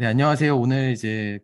네, 안녕하세요. 오늘 이제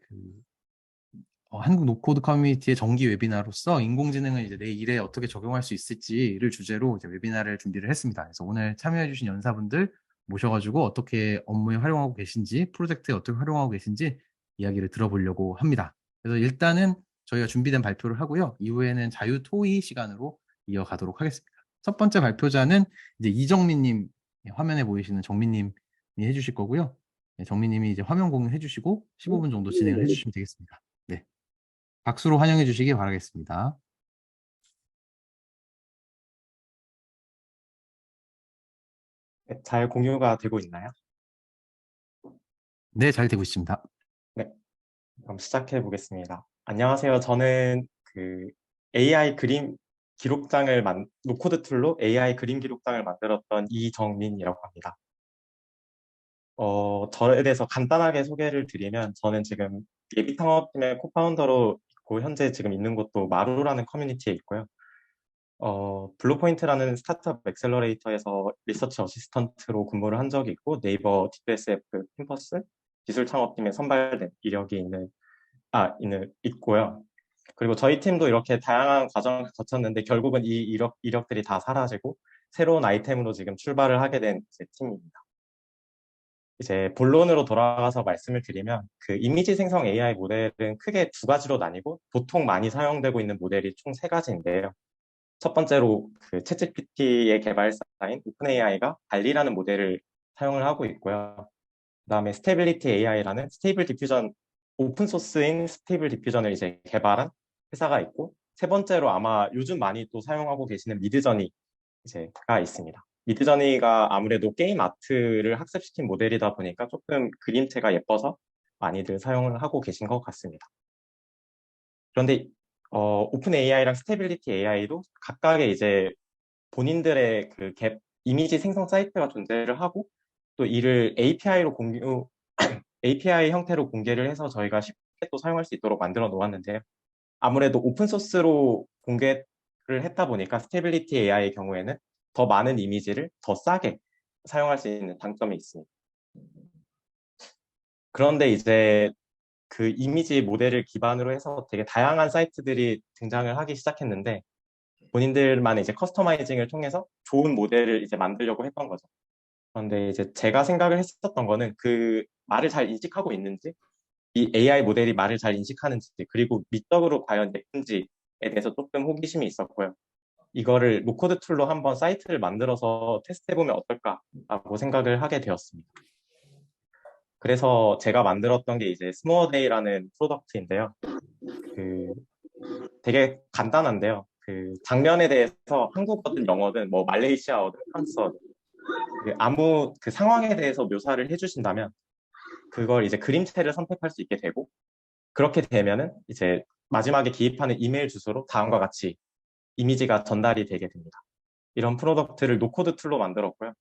한국 노코드 커뮤니티의 정기 웨비나로서 인공지능을 이제 내 일에 어떻게 적용할 수 있을지를 주제로 이제 웨비나를 준비를 했습니다. 그래서 오늘 참여해주신 연사분들 모셔가지고 어떻게 업무에 활용하고 계신지, 프로젝트에 어떻게 활용하고 계신지 이야기를 들어보려고 합니다. 그래서 일단은 저희가 준비된 발표를 하고요. 이후에는 자유 토의 시간으로 이어가도록 하겠습니다. 첫 번째 발표자는 이제 이정민님, 화면에 보이시는 정민님이 해주실 거고요. 네, 정민님이 이제 화면 공유해 주시고 15분 정도 진행을 해주시면 되겠습니다. 네, 박수로 환영해 주시기 바라겠습니다. 네, 잘 공유가 되고 있나요? 네, 잘 되고 있습니다. 네, 그럼 시작해 보겠습니다. 안녕하세요. 저는 AI 그림 노코드 툴로 AI 그림 기록장을 만들었던 이정민이라고 합니다. 저에 대해서 간단하게 소개를 드리면 저는 지금 예비창업팀의 코파운더로 있고 현재 지금 있는 곳도 마루라는 커뮤니티에 있고요. 블루포인트라는 스타트업 엑셀러레이터에서 리서치 어시스턴트로 근무를 한 적이 있고 네이버 TSF 캠퍼스 기술 창업팀에 선발된 이력이 있고요. 그리고 저희 팀도 이렇게 다양한 과정을 거쳤는데 결국은 이 이력들이 다 사라지고 새로운 아이템으로 지금 출발을 하게 된 제 팀입니다. 이제 본론으로 돌아가서 말씀을 드리면 그 이미지 생성 AI 모델은 크게 두 가지로 나뉘고 보통 많이 사용되고 있는 모델이 총 세 가지인데요. 첫 번째로 그 챗GPT의 개발사인 오픈AI가 달리라는 모델을 사용을 하고 있고요. 그다음에 스테빌리티 AI라는 스테이블 디퓨전 오픈 소스인 스테이블 디퓨전을 이제 개발한 회사가 있고 세 번째로 아마 요즘 많이 또 사용하고 계시는 미드저니 이제가 있습니다. 미드저니가 아무래도 게임 아트를 학습시킨 모델이다 보니까 조금 그림체가 예뻐서 많이들 사용을 하고 계신 것 같습니다. 그런데 오픈 AI랑 스테빌리티 AI도 각각의 이제 본인들의 이미지 생성 사이트가 존재를 하고 또 이를 API 형태로 공개를 해서 저희가 쉽게 또 사용할 수 있도록 만들어 놓았는데요. 아무래도 오픈 소스로 공개를 했다 보니까 스테빌리티 AI의 경우에는 더 많은 이미지를 더 싸게 사용할 수 있는 장점이 있습니다. 그런데 이제 그 이미지 모델을 기반으로 해서 되게 다양한 사이트들이 등장을 하기 시작했는데 본인들만의 이제 커스터마이징을 통해서 좋은 모델을 이제 만들려고 했던 거죠. 그런데 이제 제가 생각을 했었던 거는 그 말을 잘 인식하고 있는지, 이 AI 모델이 말을 잘 인식하는지, 그리고 미적으로 과연 예쁜지에 대해서 조금 호기심이 있었고요. 이거를 노코드 툴로 한번 사이트를 만들어서 테스트해보면 어떨까라고 생각을 하게 되었습니다. 그래서 제가 만들었던 게 이제 스모어데이라는 프로덕트인데요. 그 되게 간단한데요. 그 장면에 대해서 한국어든 영어든 뭐 말레이시아어든 프랑스어든 아무 그 상황에 대해서 묘사를 해주신다면 그걸 이제 그림체를 선택할 수 있게 되고 그렇게 되면은 이제 마지막에 기입하는 이메일 주소로 다음과 같이 이미지가 전달이 되게 됩니다. 이런 프로덕트를 노코드 툴로 만들었고요.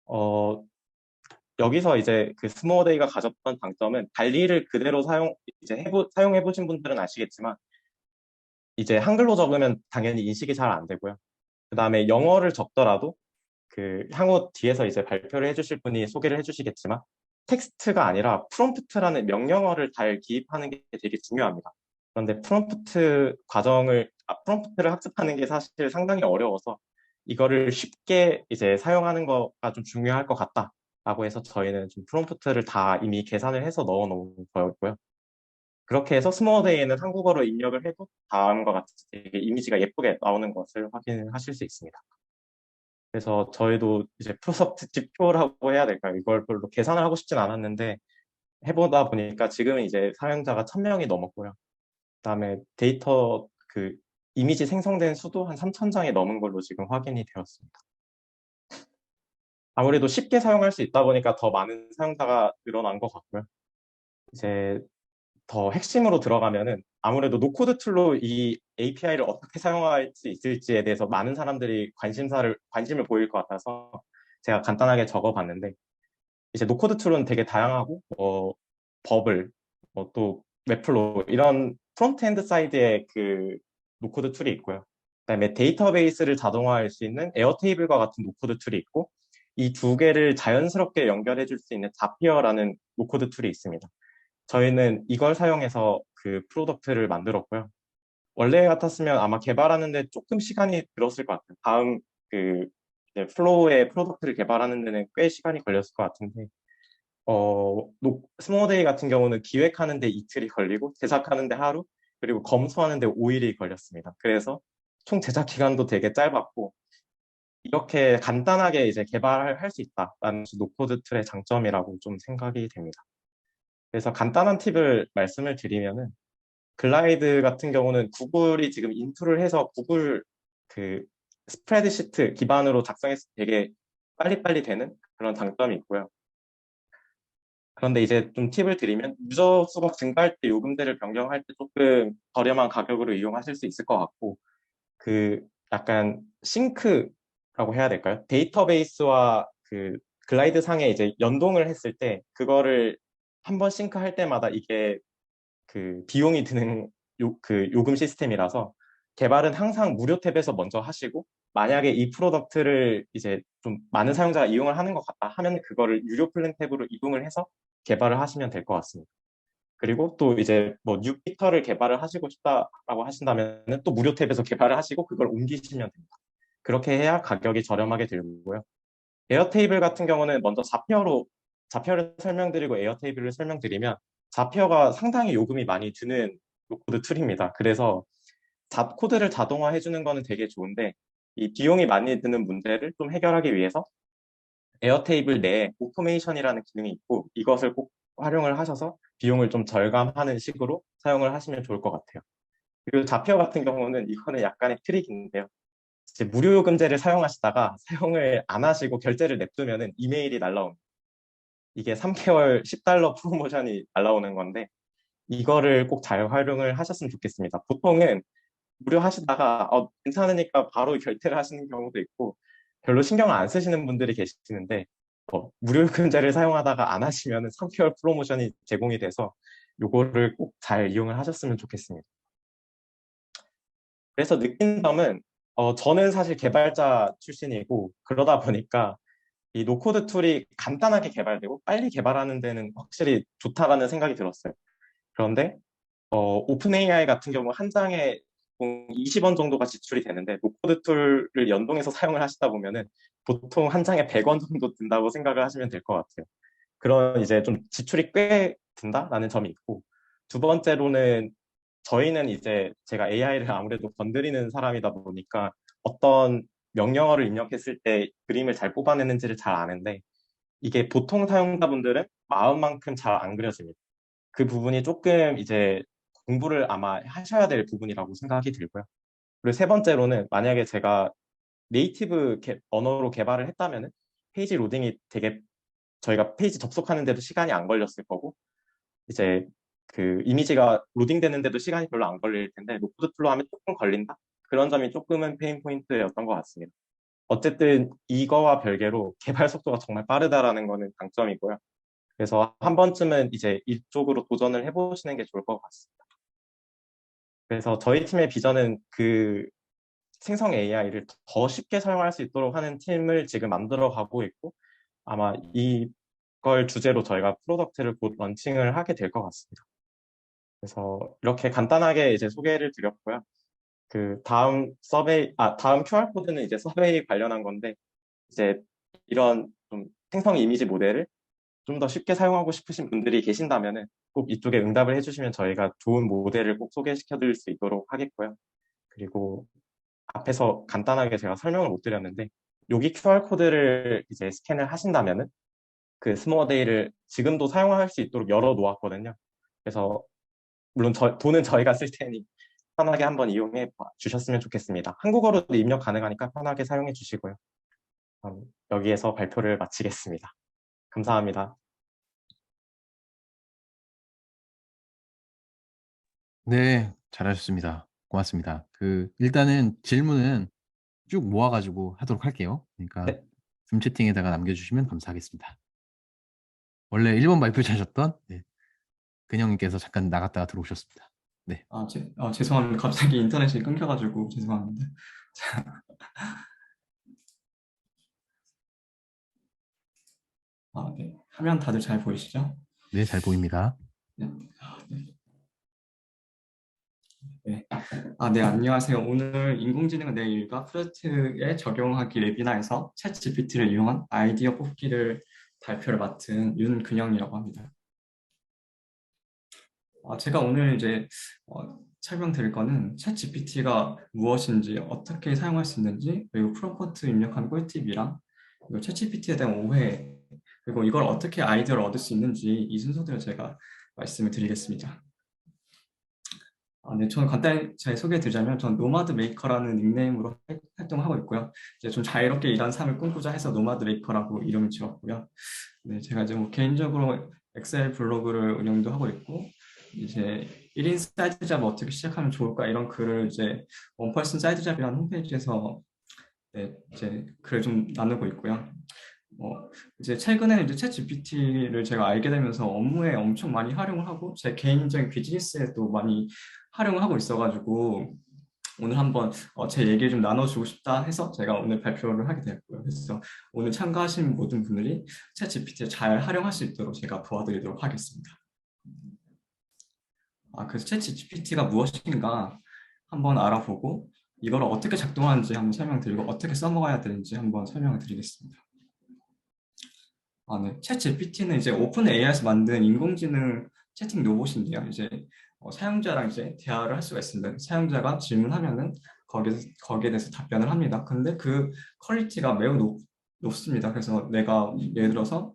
어, 여기서 이제 그 스모어데이가 가졌던 장점은 달리를 그대로 사용해 보신 분들은 아시겠지만 이제 한글로 적으면 당연히 인식이 잘 안 되고요. 그 다음에 영어를 적더라도 그 향후 뒤에서 이제 발표를 해주실 분이 소개를 해주시겠지만 텍스트가 아니라 프롬프트라는 명령어를 잘 기입하는 게 되게 중요합니다. 그런데 프롬프트를 학습하는 게 사실 상당히 어려워서 이거를 쉽게 이제 사용하는 거가 좀 중요할 것 같다라고 해서 저희는 좀 프롬프트를 다 이미 계산을 해서 넣어 놓은 거였고요. 그렇게 해서 스모어데이에는 한국어로 입력을 해도 다음과 같이 되게 이미지가 예쁘게 나오는 것을 확인하실 수 있습니다. 그래서 저희도 이제 프로덕트 지표라고 해야 될까요? 이걸 별로 계산을 하고 싶진 않았는데 해보다 보니까 지금은 이제 사용자가 1000명이 넘었고요. 그다음에 데이터 이미지 생성된 수도 한 3000장이 넘은 걸로 지금 확인이 되었습니다. 아무래도 쉽게 사용할 수 있다 보니까 더 많은 사용자가 늘어난 것 같고요. 이제 더 핵심으로 들어가면은 아무래도 노코드 툴로 이 API를 어떻게 사용할 수 있을지에 대해서 많은 사람들이 관심을 보일 것 같아서 제가 간단하게 적어봤는데 이제 노코드 툴은 되게 다양하고 버블, 또 웹플로우 이런 프론트엔드 사이드의 그 노코드 툴이 있고요. 그다음에 데이터베이스를 자동화할 수 있는 에어테이블과 같은 노코드 툴이 있고 이 두 개를 자연스럽게 연결해 줄 수 있는 자피어라는 노코드 툴이 있습니다. 저희는 이걸 사용해서 그 프로덕트를 만들었고요. 원래 같았으면 아마 개발하는데 조금 시간이 들었을 것 같아요. 다음 그 이제 플로우의 프로덕트를 개발하는 데는 꽤 시간이 걸렸을 것 같은데, 스모데이 같은 경우는 기획하는데 이틀이 걸리고 제작하는데 하루, 그리고 검수하는데 5일이 걸렸습니다. 그래서 총 제작 기간도 되게 짧았고, 이렇게 간단하게 이제 개발할 수 있다라는 노코드 툴의 장점이라고 좀 생각이 됩니다. 그래서 간단한 팁을 말씀을 드리면은, 글라이드 같은 경우는 구글이 지금 인투를 해서 구글 그 스프레드시트 기반으로 작성해서 되게 빨리빨리 되는 그런 장점이 있고요. 그런데 이제 좀 팁을 드리면, 유저 수가 증가할 때 요금제를 변경할 때 조금 저렴한 가격으로 이용하실 수 있을 것 같고, 그 약간 싱크라고 해야 될까요? 데이터베이스와 그 글라이드 상에 이제 연동을 했을 때 그거를 한 번 싱크할 때마다 이게 그 비용이 드는 그 요금 시스템이라서, 개발은 항상 무료 탭에서 먼저 하시고, 만약에 이 프로덕트를 이제 좀 많은 사용자가 이용을 하는 것 같다 하면 그거를 유료 플랜 탭으로 이동을 해서 개발을 하시면 될 것 같습니다. 그리고 또 이제 뭐 뉴 피처를 개발을 하시고 싶다라고 하신다면 또 무료 탭에서 개발을 하시고 그걸 옮기시면 됩니다. 그렇게 해야 가격이 저렴하게 들고요. 에어테이블 같은 경우는 먼저 자표를 설명드리고 에어테이블을 설명드리면, 자표가 상당히 요금이 많이 드는 노코드 툴입니다. 그래서 코드를 자동화해 주는 거는 되게 좋은데, 이 비용이 많이 드는 문제를 좀 해결하기 위해서 에어테이블 내에 오토메이션이라는 기능이 있고, 이것을 꼭 활용을 하셔서 비용을 좀 절감하는 식으로 사용을 하시면 좋을 것 같아요. 그리고 자표 같은 경우는 이거는 약간의 트릭인데요. 이제 무료 요금제를 사용하시다가 사용을 안 하시고 결제를 냅두면은 이메일이 날라옵니다. 이게 3개월 $10 프로모션이 날라오는 건데, 이거를 꼭 잘 활용을 하셨으면 좋겠습니다. 보통은 무료 하시다가 괜찮으니까 바로 결제를 하시는 경우도 있고, 별로 신경을 안 쓰시는 분들이 계시는데, 무료 요금제를 사용하다가 안 하시면 3개월 프로모션이 제공이 돼서 요거를 꼭 잘 이용을 하셨으면 좋겠습니다. 그래서 느낀 점은, 저는 사실 개발자 출신이고 그러다 보니까 이 노코드 툴이 간단하게 개발되고 빨리 개발하는 데는 확실히 좋다라는 생각이 들었어요. 그런데 오픈 AI 같은 경우 한 장에 보통 20원 정도가 지출이 되는데, 노코드 툴을 연동해서 사용을 하시다 보면은 보통 한 장에 100원 정도 든다고 생각을 하시면 될 것 같아요. 그런 이제 좀 지출이 꽤 든다라는 점이 있고, 두 번째로는 저희는 이제 제가 AI를 아무래도 건드리는 사람이다 보니까 어떤 명령어를 입력했을 때 그림을 잘 뽑아내는지를 잘 아는데, 이게 보통 사용자분들은 마음만큼 잘 안 그려집니다. 그 부분이 조금 이제 공부를 아마 하셔야 될 부분이라고 생각이 들고요. 그리고 세 번째로는, 만약에 제가 네이티브 언어로 개발을 했다면은 페이지 로딩이 되게, 저희가 페이지 접속하는데도 시간이 안 걸렸을 거고, 이제 그 이미지가 로딩되는데도 시간이 별로 안 걸릴 텐데, 노코드 툴로 하면 조금 걸린다? 그런 점이 조금은 페인 포인트였던 것 같습니다. 어쨌든 이거와 별개로 개발 속도가 정말 빠르다라는 거는 장점이고요. 그래서 한 번쯤은 이제 이쪽으로 도전을 해보시는 게 좋을 것 같습니다. 그래서 저희 팀의 비전은 그 생성 AI를 더 쉽게 사용할 수 있도록 하는 팀을 지금 만들어 가고 있고, 아마 이걸 주제로 저희가 프로덕트를 곧 런칭을 하게 될 것 같습니다. 그래서 이렇게 간단하게 이제 소개를 드렸고요. 그 다음 QR코드는 이제 서베이 관련한 건데, 이제 이런 좀 생성 이미지 모델을 좀 더 쉽게 사용하고 싶으신 분들이 계신다면은 꼭 이쪽에 응답을 해주시면 저희가 좋은 모델을 꼭 소개시켜 드릴 수 있도록 하겠고요. 그리고 앞에서 간단하게 제가 설명을 못 드렸는데, 여기 QR코드를 이제 스캔을 하신다면은 그 스모어데이를 지금도 사용할 수 있도록 열어 놓았거든요. 그래서 물론 돈은 저희가 쓸 테니 편하게 한번 이용해 주셨으면 좋겠습니다. 한국어로도 입력 가능하니까 편하게 사용해 주시고요. 여기에서 발표를 마치겠습니다. 감사합니다. 네, 잘하셨습니다. 고맙습니다. 일단은 질문은 쭉 모아가지고 하도록 할게요. 그러니까, 네, 줌 채팅에다가 남겨주시면 감사하겠습니다. 원래 1번 발표자셨던 네, 근영님께서 잠깐 나갔다가 들어오셨습니다. 네. 죄송합니다. 갑자기 인터넷이 끊겨가지고 죄송합니다. 네. 화면 다들 잘 보이시죠? 네, 잘 보입니다. 네. 네. 네. 네, 안녕하세요. 오늘 인공지능은 내 일과 프로젝트에 적용하기 웨비나에서 챗 GPT를 이용한 아이디어 뽑기를 발표를 맡은 윤근영이라고 합니다. 제가 오늘 이제 설명드릴 거는 챗 GPT가 무엇인지, 어떻게 사용할 수 있는지, 그리고 프롬프트 입력한 꿀팁이랑 그리고 챗 GPT에 대한 오해, 그리고 이걸 어떻게 아이디어를 얻을 수 있는지 이 순서대로 제가 말씀을 드리겠습니다. 네, 저는 간단히 잘 소개해드리자면 전 노마드 메이커라는 닉네임으로 활동하고 있고요. 이제 좀 자유롭게 일하는 삶을 꿈꾸자 해서 노마드 메이커라고 이름을 지었고요. 네, 제가 이제 뭐 개인적으로 엑셀 블로그를 운영도 하고 있고 이제 1인 사이트 잡을 어떻게 시작하면 좋을까 이런 글을 이제 원펄슨 사이트 잡이라는 홈페이지에서 네, 이제 글을 좀 나누고 있고요. 이제 최근에는 이제 챗 GPT를 제가 알게 되면서 업무에 엄청 많이 활용을 하고 제 개인적인 비즈니스에도 많이 활용을 하고 있어가지고 오늘 한번 제 얘기를 좀 나눠주고 싶다 해서 제가 오늘 발표를 하게 되었고요. 그래서 오늘 참가하신 모든 분들이 챗 GPT를 잘 활용할 수 있도록 제가 도와드리도록 하겠습니다. 그래서 챗 GPT가 무엇인가 한번 알아보고 이걸 어떻게 작동하는지 한번 설명드리고 어떻게 써먹어야 되는지 한번 설명을 드리겠습니다. 네. 챗 GPT는 이제 오픈 AI에서 만든 인공지능 채팅 로봇인데요. 이제 사용자랑 이제 대화를 할 수가 있습니다. 사용자가 질문하면은 거기에 대해서 답변을 합니다. 근데 그 퀄리티가 매우 높습니다. 그래서 내가 예를 들어서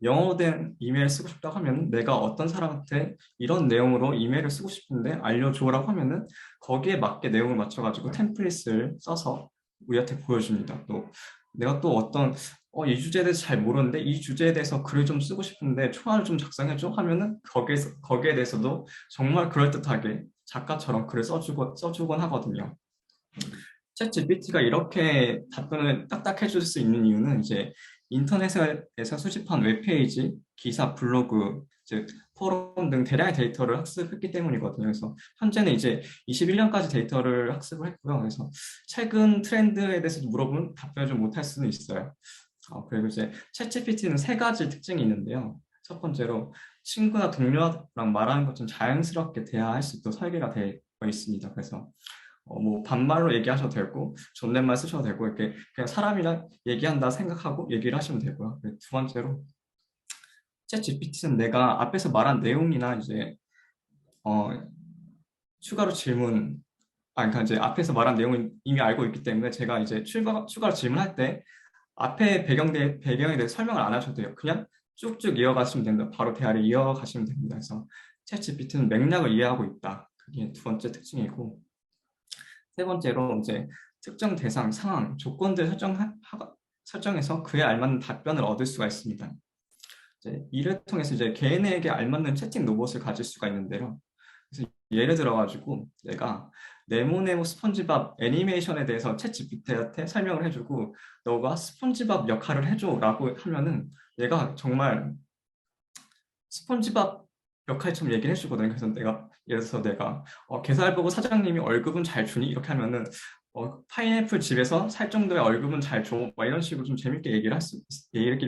영어로 된 이메일 쓰고 싶다고 하면 내가 어떤 사람한테 이런 내용으로 이메일을 쓰고 싶은데 알려줘라고 하면은 거기에 맞게 내용을 맞춰가지고 템플릿을 써서 우리한테 보여줍니다. 또 내가 또 어떤 이 주제에 대해서 잘 모르는데 이 주제에 대해서 글을 좀 쓰고 싶은데 초안을 좀 작성해줘 하면은 거기에 대해서도 정말 그럴듯하게 작가처럼 글을 써주곤 하거든요. 챗 GPT가 이렇게 답변을 딱딱 해줄 수 있는 이유는 이제 인터넷에서 수집한 웹페이지, 기사, 블로그, 즉 포럼 등 대량의 데이터를 학습했기 때문이거든요. 그래서 현재는 이제 21년까지 데이터를 학습을 했고요. 그래서 최근 트렌드에 대해서 물어보면 답변을 좀 못할 수는 있어요. 그리고 이제 챗GPT는 세 가지 특징이 있는데요. 첫 번째로 친구나 동료랑 말하는 것처럼 자연스럽게 대화할 수 있도록 설계가 되어 있습니다. 그래서 뭐 반말로 얘기하셔도 되고 존댓말 쓰셔도 되고 이렇게 그냥 사람이랑 얘기한다 생각하고 얘기를 하시면 되고요. 두 번째로 챗 GPT는 내가 앞에서 말한 내용이나 이제 추가로 질문 그러니까 이제 앞에서 말한 내용은 이미 알고 있기 때문에 제가 이제 추가로 질문할 때 앞에 배경에 대해 설명을 안 하셔도 돼요. 그냥 쭉쭉 이어가시면 됩니다. 바로 대화를 이어가시면 됩니다. 그래서 챗 GPT는 맥락을 이해하고 있다. 그게 두 번째 특징이고 세 번째로 이제 특정 대상, 상황, 조건들 설정해서 그에 알맞는 답변을 얻을 수가 있습니다. 이제 이를 통해서 이제 개인에게 알맞는 채팅 로봇을 가질 수가 있는데요. 그래서 예를 들어가지고 내가 네모네모 스펀지밥 애니메이션에 대해서 챗 GPT한테 설명을 해주고 너가 스펀지밥 역할을 해줘라고 하면은 얘가 정말 스펀지밥 역할처럼 얘기를 해주거든요. 그래서 예를 들어서 내가 게살보고 사장님이 월급은 잘 주니? 이렇게 하면은 파인애플 집에서 살 정도의 월급은 잘 줘. 막 이런 식으로 좀 재밌게 얘기를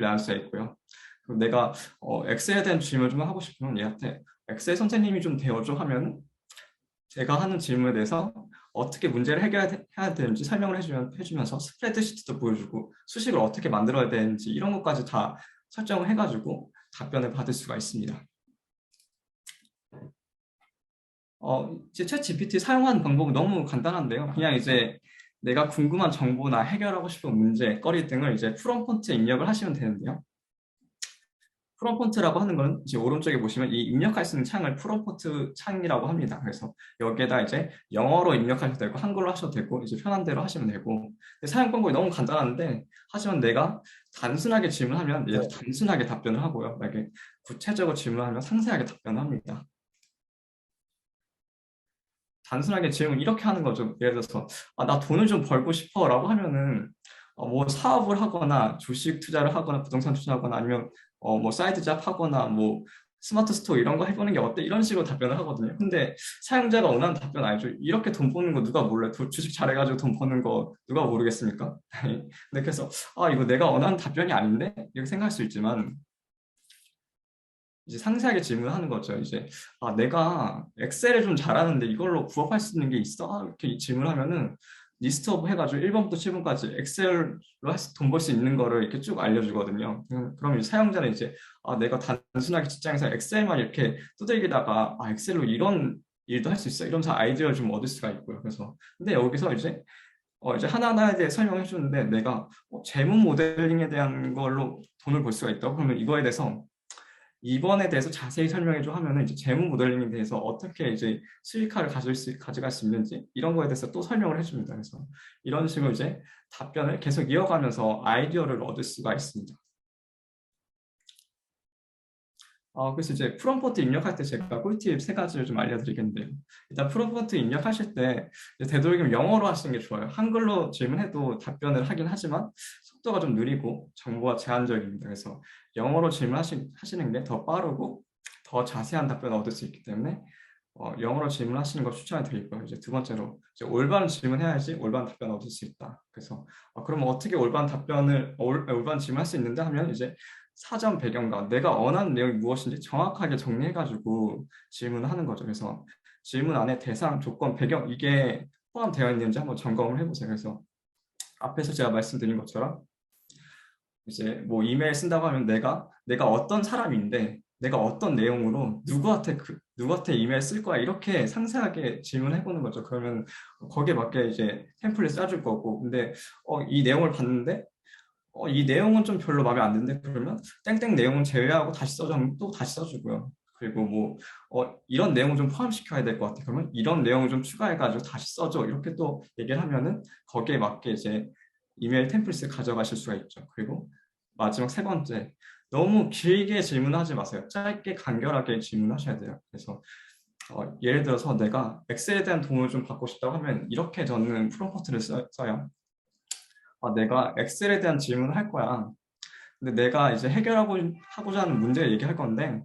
나눌 수가 있고요. 그리고 내가 엑셀에 대한 질문을 좀 하고 싶으면 얘한테 엑셀 선생님이 좀 되어줘 하면 제가 하는 질문에 대해서 어떻게 문제를 해결해야 되는지 설명을 해주면서 스프레드시트도 보여주고 수식을 어떻게 만들어야 되는지 이런 것까지 다 설정을 해가지고 답변을 받을 수가 있습니다. 이제 챗 GPT 사용하는 방법은 너무 간단한데요. 그냥 이제 내가 궁금한 정보나 해결하고 싶은 문제, 거리 등을 이제 프롬프트에 입력을 하시면 되는데요. 프롬프트라고 하는 건 이제 오른쪽에 보시면 이 입력할 수 있는 창을 프롬프트 창이라고 합니다. 그래서 여기에다 이제 영어로 입력하셔도 되고 한글로 하셔도 되고 이제 편한 대로 하시면 되고 사용 방법이 너무 간단한데 하지만 내가 단순하게 질문하면 이제 단순하게 답변을 하고요. 이렇게 구체적으로 질문하면 상세하게 답변을 합니다. 단순하게 질문 이렇게 하는 거죠. 예를 들어서 나 돈을 좀 벌고 싶어 라고 하면은 뭐 사업을 하거나 주식 투자를 하거나 부동산 투자하거나 아니면 뭐 사이드 잡 하거나 뭐 스마트 스토어 이런 거 해보는 게 어때? 이런 식으로 답변을 하거든요. 근데 사용자가 원하는 답변 아니죠. 이렇게 돈 버는 거 누가 몰래 주식 잘해가지고 돈 버는 거 누가 모르겠습니까? 근데 그래서 이거 내가 원하는 답변이 아닌데? 이렇게 생각할 수 있지만 이제 상세하게 질문하는 거죠. 이제 내가 엑셀을 좀 잘하는데 이걸로 부업할 수 있는 게 있어? 이렇게 질문하면은 리스트업 해가지고 1번부터 7번까지 엑셀로 돈 벌 수 있는 거를 이렇게 쭉 알려주거든요. 그럼 이제 사용자는 이제 내가 단순하게 직장에서 엑셀만 이렇게 두들기다가 엑셀로 이런 일도 할 수 있어? 이러면서 아이디어를 좀 얻을 수가 있고요. 그래서 근데 여기서 이제 하나하나에 대해 설명해 주는데 내가 재무 모델링에 대한 걸로 돈을 벌 수가 있다고 그러면 이거에 대해서 이번에 대해서 자세히 설명해줘 하면은 이제 재무 모델링에 대해서 어떻게 이제 수익화를 가져갈 수 있는지 이런 거에 대해서 또 설명을 해줍니다. 그래서 이런 식으로 이제 답변을 계속 이어가면서 아이디어를 얻을 수가 있습니다. 그래서 이제 프롬프트 입력할 때 제가 꿀팁 3가지를 좀 알려드리겠는데요. 일단 프롬프트 입력하실 때 되도록이면 영어로 하시는 게 좋아요. 한글로 질문해도 답변을 하긴 하지만 속도가 좀 느리고 정보가 제한적입니다. 그래서 영어로 질문하시는 게 더 빠르고 더 자세한 답변을 얻을 수 있기 때문에 영어로 질문하시는 걸 추천해 드리고요. 이제 두 번째로 이제 올바른 질문해야지 올바른 답변을 얻을 수 있다. 그래서 그러면 어떻게 올바른 질문할 수 있는데 하면 이제 사전 배경과 내가 원하는 내용이 무엇인지 정확하게 정리해가지고 질문을 하는 거죠. 그래서 질문 안에 대상, 조건, 배경 이게 포함되어 있는지 한번 점검을 해보세요. 그래서 앞에서 제가 말씀드린 것처럼 이제 뭐 이메일 쓴다고 하면 내가 어떤 사람인데 내가 어떤 내용으로 누구한테 이메일 쓸 거야 이렇게 상세하게 질문해 보는 거죠. 그러면 거기에 맞게 이제 템플릿 써줄 거고 근데 이 내용을 봤는데 이 내용은 좀 별로 마음에 안 드는데 그러면 땡땡 내용은 제외하고 다시 써줘 하면 또 다시 써주고요. 그리고 뭐 이런 내용을 좀 포함시켜야 될 것 같아. 그러면 이런 내용을 좀 추가해가지고 다시 써줘. 이렇게 또 얘기를 하면은 거기에 맞게 이제 이메일 템플릿을 가져가실 수가 있죠. 그리고 마지막 3번째, 너무 길게 질문하지 마세요. 짧게 간결하게 질문하셔야 돼요. 그래서 예를 들어서 내가 엑셀에 대한 도움을 좀 받고 싶다고 하면 이렇게 저는 프롬프트를 써요. 내가 엑셀에 대한 질문을 할 거야. 근데 내가 이제 하고자 하는 문제를 얘기할 건데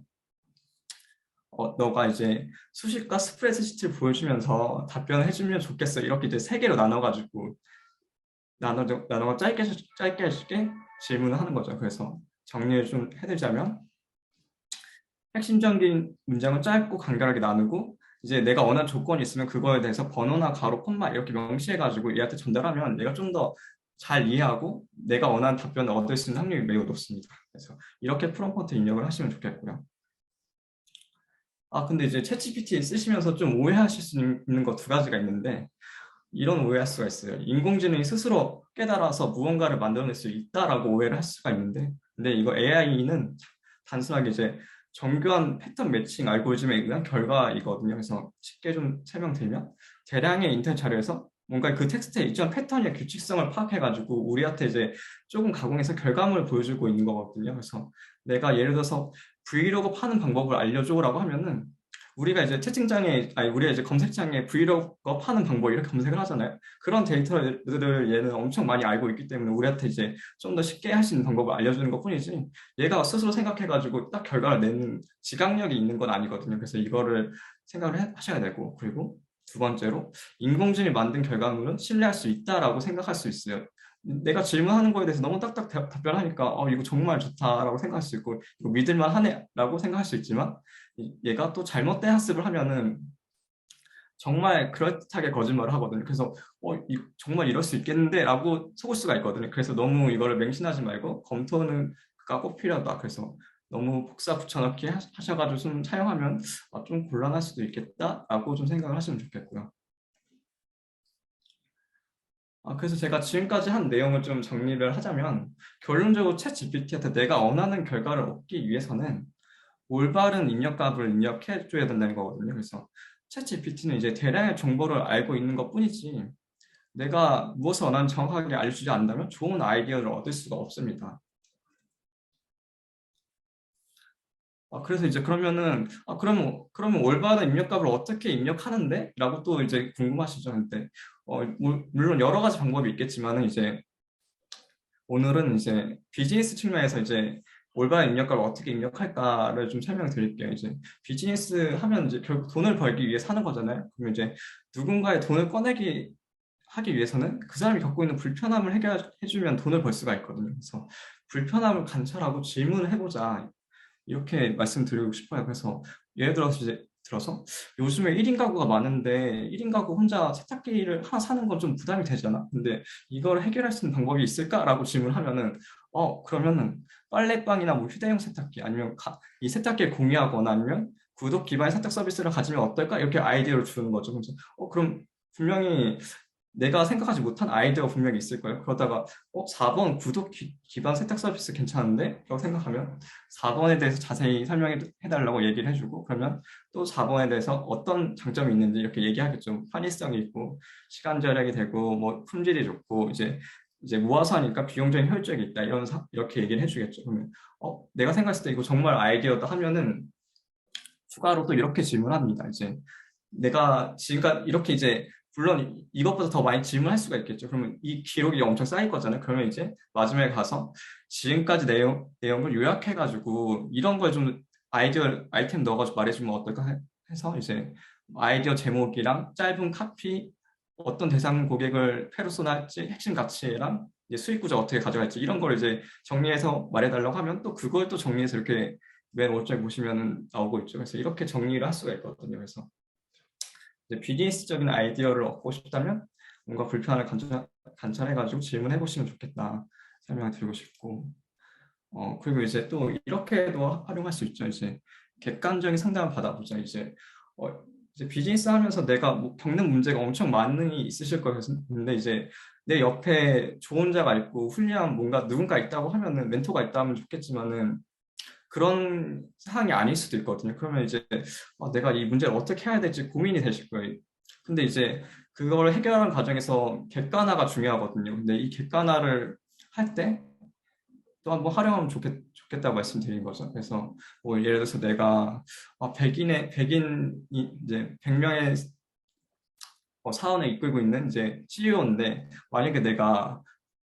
너가 이제 수식과 스프레드시트를 보여주면서 답변을 해주면 좋겠어. 이렇게 이제 3개로 나눠가지고 나눠가 짧게 질문을 하는 거죠. 그래서 정리를 좀 해드리자면 핵심적인 문장을 짧고 간결하게 나누고 이제 내가 원하는 조건이 있으면 그거에 대해서 번호나 가로, 콤마 이렇게 명시해가지고 얘한테 전달하면 얘가 좀 더 잘 이해하고 내가 원하는 답변을 얻을 수 있는 확률이 매우 높습니다. 그래서 이렇게 프롬프트 입력을 하시면 좋겠고요. 근데 이제 챗GPT 쓰시면서 좀 오해하실 수 있는 거 2가지가 있는데 이런 오해할 수가 있어요. 인공지능이 스스로 깨달아서 무언가를 만들어낼 수 있다라고 오해를 할 수가 있는데 근데 이거 AI는 단순하게 이제 정교한 패턴 매칭 알고리즘에 의한 결과이거든요. 그래서 쉽게 좀 설명드리면 대량의 인터넷 자료에서 뭔가 그 텍스트에 일정한 패턴이나 규칙성을 파악해가지고 우리한테 이제 조금 가공해서 결과물을 보여주고 있는 거거든요. 그래서 내가 예를 들어서 브이로그 파는 방법을 알려줘라고 하면은 우리가 이제 검색창에 브이로그 파는 방법 이렇게 검색을 하잖아요. 그런 데이터들을 얘는 엄청 많이 알고 있기 때문에 우리한테 이제 좀 더 쉽게 할 수 있는 방법을 알려주는 것 뿐이지 얘가 스스로 생각해가지고 딱 결과를 내는 지각력이 있는 건 아니거든요. 그래서 이거를 생각을 하셔야 되고 그리고 2번째로 인공지능이 만든 결과물은 신뢰할 수 있다라고 생각할 수 있어요. 내가 질문하는 거에 대해서 너무 딱딱 답변하니까 이거 정말 좋다라고 생각할 수 있고 이거 믿을만 하네라고 생각할 수 있지만 얘가 또 잘못된 학습을 하면은 정말 그럴듯하게 거짓말을 하거든요. 그래서 정말 이럴 수 있겠는데 라고 속을 수가 있거든요. 그래서 너무 이거를 맹신하지 말고 검토는 꼭 필요하다. 그래서 너무 복사 붙여넣기 하셔가지고 좀 사용하면 좀 곤란할 수도 있겠다라고 좀 생각을 하시면 좋겠고요. 그래서 제가 지금까지 한 내용을 좀 정리를 하자면 결론적으로 챗 GPT한테 내가 원하는 결과를 얻기 위해서는 올바른 입력값을 입력해 줘야 된다는 거거든요. 그래서 챗 GPT는 이제 대량의 정보를 알고 있는 것 뿐이지 내가 무엇을 원하는지 정확하게 알려주지 않는다면 좋은 아이디어를 얻을 수가 없습니다. 그래서 이제 그러면은 그러면 올바른 입력값을 어떻게 입력하는데? 라고 또 이제 궁금하시죠. 근데 물론 여러 가지 방법이 있겠지만은 이제 오늘은 이제 비즈니스 측면에서 이제 올바른 입력값을 어떻게 입력할까를 좀 설명드릴게요. 이제 비즈니스 하면 이제 결국 돈을 벌기 위해 사는 거잖아요. 그러면 이제 누군가의 돈을 꺼내기 하기 위해서는 그 사람이 겪고 있는 불편함을 해결해주면 돈을 벌 수가 있거든요. 그래서 불편함을 관찰하고 질문을 해보자. 이렇게 말씀드리고 싶어요. 그래서 예를 들어서 요즘에 1인 가구가 많은데 1인 가구 혼자 세탁기를 하나 사는 건 좀 부담이 되잖아. 근데 이걸 해결할 수 있는 방법이 있을까라고 질문하면은 그러면은 빨래방이나 뭐 휴대용 세탁기 아니면 이 세탁기를 공유하거나 아니면 구독 기반의 세탁 서비스를 가지면 어떨까? 이렇게 아이디어를 주는 거죠. 그래서 그럼 분명히 내가 생각하지 못한 아이디어가 분명히 있을 거예요. 그러다가 4번 구독 기반 세탁 서비스 괜찮은데? 라고 생각하면 4번에 대해서 자세히 설명해 달라고 얘기를 해주고 그러면 또 4번에 대해서 어떤 장점이 있는지 이렇게 얘기하겠죠. 편의성이 있고 시간 절약이 되고 뭐 품질이 좋고 이제 모아서 하니까 비용적인 효율적이 있다. 이렇게 얘기를 해주겠죠. 그러면 내가 생각했을 때 이거 정말 아이디어다 하면은 추가로 또 이렇게 질문합니다. 이제 내가 지금까지 이렇게 이제 물론 이것보다 더 많이 질문할 수가 있겠죠. 그러면 이 기록이 엄청 쌓일 거잖아요. 그러면 이제 마지막에 가서 지금까지 내용을 요약해가지고 이런 걸 좀 아이템 넣어가지고 말해주면 어떨까 해서 이제 아이디어 제목이랑 짧은 카피 어떤 대상 고객을 페르소나 할지 핵심 가치랑 이제 수익 구조 어떻게 가져갈지 이런 걸 이제 정리해서 말해달라고 하면 또 그걸 또 정리해서 이렇게 맨 오른쪽에 보시면 나오고 있죠. 그래서 이렇게 정리를 할 수가 있거든요. 그래서 이제 비즈니스적인 아이디어를 얻고 싶다면 뭔가 불편함을 관찰해가지고 질문해 보시면 좋겠다 설명을 드리고 싶고 그리고 이제 또 이렇게도 활용할 수 있죠. 이제 객관적인 상담을 받아보자. 어, 이제 비즈니스 하면서 내가 뭐 겪는 문제가 엄청 많이 있으실 거였는데 이제 내 옆에 좋은 자가 있고 훌륭한 뭔가 누군가 있다고 하면은 멘토가 있다 하면 좋겠지만은 그런 상황이 아닐 수도 있거든요. 그러면 이제 내가 이 문제를 어떻게 해야 될지 고민이 되실 거예요. 근데 이제 그걸 해결하는 과정에서 객관화가 중요하거든요. 근데 이 객관화를 할 때 또 한번 활용하면 좋겠다고 말씀드린 거죠. 그래서 뭐 예를 들어서 내가 100인이 이제 100명의 사원을 이끌고 있는 이제 CEO인데 만약에 내가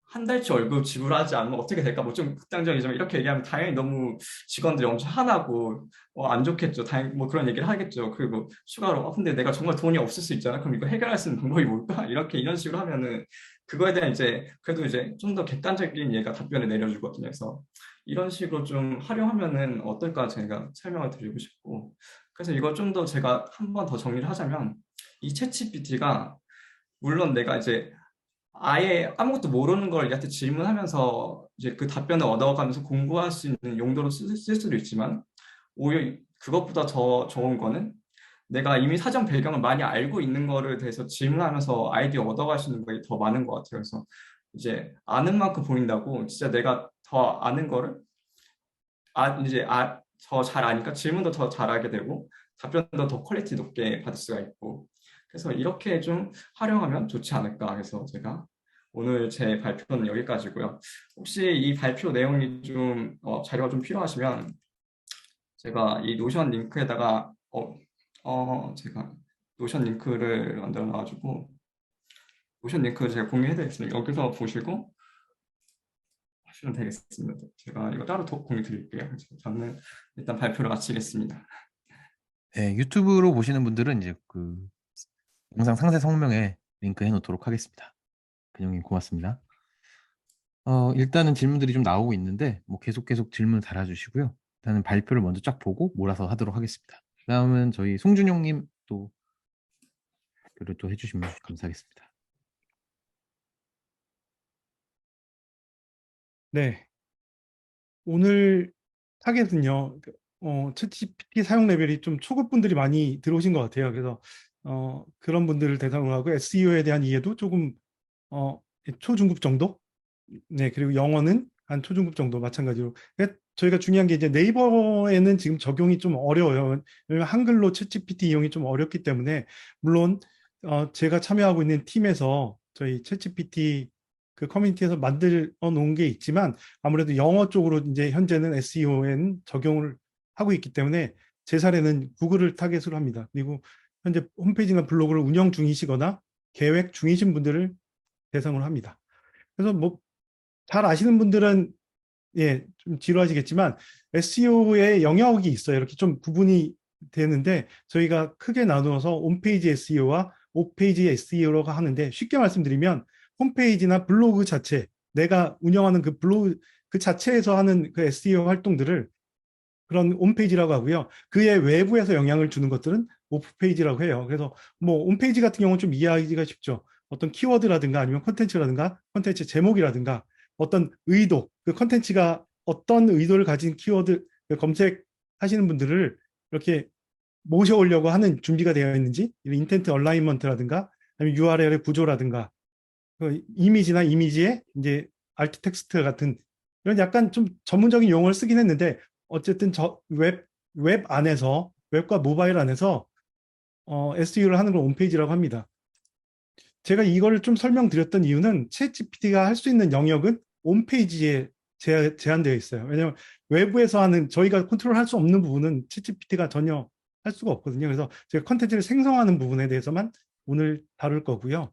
한 달치 월급 지불하지 않으면 어떻게 될까? 뭐 좀 극단적이지만 이렇게 얘기하면 당연히 너무 직원들이 엄청 화나고 안 좋겠죠. 당연히 뭐 그런 얘기를 하겠죠. 그리고 추가로 근데 내가 정말 돈이 없을 수 있잖아. 그럼 이거 해결할 수 있는 방법이 뭘까? 이런 식으로 하면은 그거에 대한 이제 그래도 이제 좀 더 객관적인 얘가 답변을 내려주거든요. 그래서 이런 식으로 좀 활용하면은 어떨까 제가 설명을 드리고 싶고 그래서 이걸 좀 더 제가 한 번 더 정리를 하자면 이 챗GPT가 물론 내가 이제 아예 아무것도 모르는 걸 얘한테 질문하면서 이제 그 답변을 얻어가면서 공부할 수 있는 용도로 쓸 수도 있지만 오히려 그것보다 더 좋은 거는 내가 이미 사전 배경을 많이 알고 있는 거를 대해서 질문하면서 아이디어 얻어갈 수 있는 게 더 많은 것 같아요. 그래서 이제 아는 만큼 보인다고 진짜 내가 더 아는 거를 더 잘 아니까 질문도 더 잘하게 되고 답변도 더 퀄리티 높게 받을 수가 있고 그래서 이렇게 좀 활용하면 좋지 않을까 해서 제가 오늘 제 발표는 여기까지고요. 혹시 이 발표 내용이 좀 자료가 좀 필요하시면 제가 이 노션 링크에다가 제가 노션 링크를 만들어 놔가지고 노션 링크 제가 공유해드리겠습니다. 여기서 보시고 하시면 되겠습니다. 제가 이거 따로 공유 드릴게요. 저는 일단 발표를 마치겠습니다. 네, 유튜브로 보시는 분들은 이제 그 영상 상세 성명에 링크 해놓도록 하겠습니다. 근영님 고맙습니다. 일단은 질문들이 좀 나오고 있는데 뭐 계속 질문 달아주시고요. 일단은 발표를 먼저 쫙 보고 몰아서 하도록 하겠습니다. 다음은 저희 송준용님 또 발표를 또 해주시면 감사하겠습니다. 네, 오늘 타겟은요, 챗GPT 사용 레벨이 좀 초급 분들이 많이 들어오신 것 같아요. 그래서 그런 분들을 대상으로 하고 SEO에 대한 이해도 조금 초중급 정도? 네, 그리고 영어는 한 초중급 정도 마찬가지로. 저희가 중요한 게 이제 네이버에는 지금 적용이 좀 어려워요. 왜냐면 한글로 챗GPT 이용이 좀 어렵기 때문에 물론 제가 참여하고 있는 팀에서 저희 챗GPT 그 커뮤니티에서 만들어 놓은 게 있지만 아무래도 영어 쪽으로 이제 현재는 SEO에는 적용을 하고 있기 때문에 제 사례는 구글을 타겟으로 합니다. 그리고 현재 홈페이지나 블로그를 운영 중이시거나 계획 중이신 분들을 대상으로 합니다. 그래서 뭐 잘 아시는 분들은 예, 좀 지루하시겠지만 SEO의 영역이 있어요. 이렇게 좀 구분이 되는데 저희가 크게 나누어서 온페이지 SEO와 오페이지 SEO라고 하는데 쉽게 말씀드리면 홈페이지나 블로그 자체, 내가 운영하는 그 블로그 그 자체에서 하는 그 SEO 활동들을 그런 홈페이지라고 하고요. 그의 외부에서 영향을 주는 것들은 오프페이지라고 해요. 그래서 뭐 홈페이지 같은 경우는 좀 이해하기가 쉽죠. 어떤 키워드라든가 아니면 콘텐츠라든가 콘텐츠 제목이라든가 어떤 의도, 그 콘텐츠가 어떤 의도를 가진 키워드 검색하시는 분들을 이렇게 모셔오려고 하는 준비가 되어 있는지, 인텐트 얼라이먼트라든가 아니면 URL의 구조라든가 그 이미지나 이미지에 이제 알트 텍스트 같은 이런 약간 좀 전문적인 용어를 쓰긴 했는데 어쨌든 웹 안에서 웹과 모바일 안에서 SEO를 하는 걸 홈페이지라고 합니다. 제가 이걸 좀 설명드렸던 이유는 챗GPT가 할 수 있는 영역은 홈페이지에 제한되어 있어요. 왜냐하면 외부에서 하는 저희가 컨트롤할 수 없는 부분은 챗GPT가 전혀 할 수가 없거든요. 그래서 제가 컨텐츠를 생성하는 부분에 대해서만 오늘 다룰 거고요.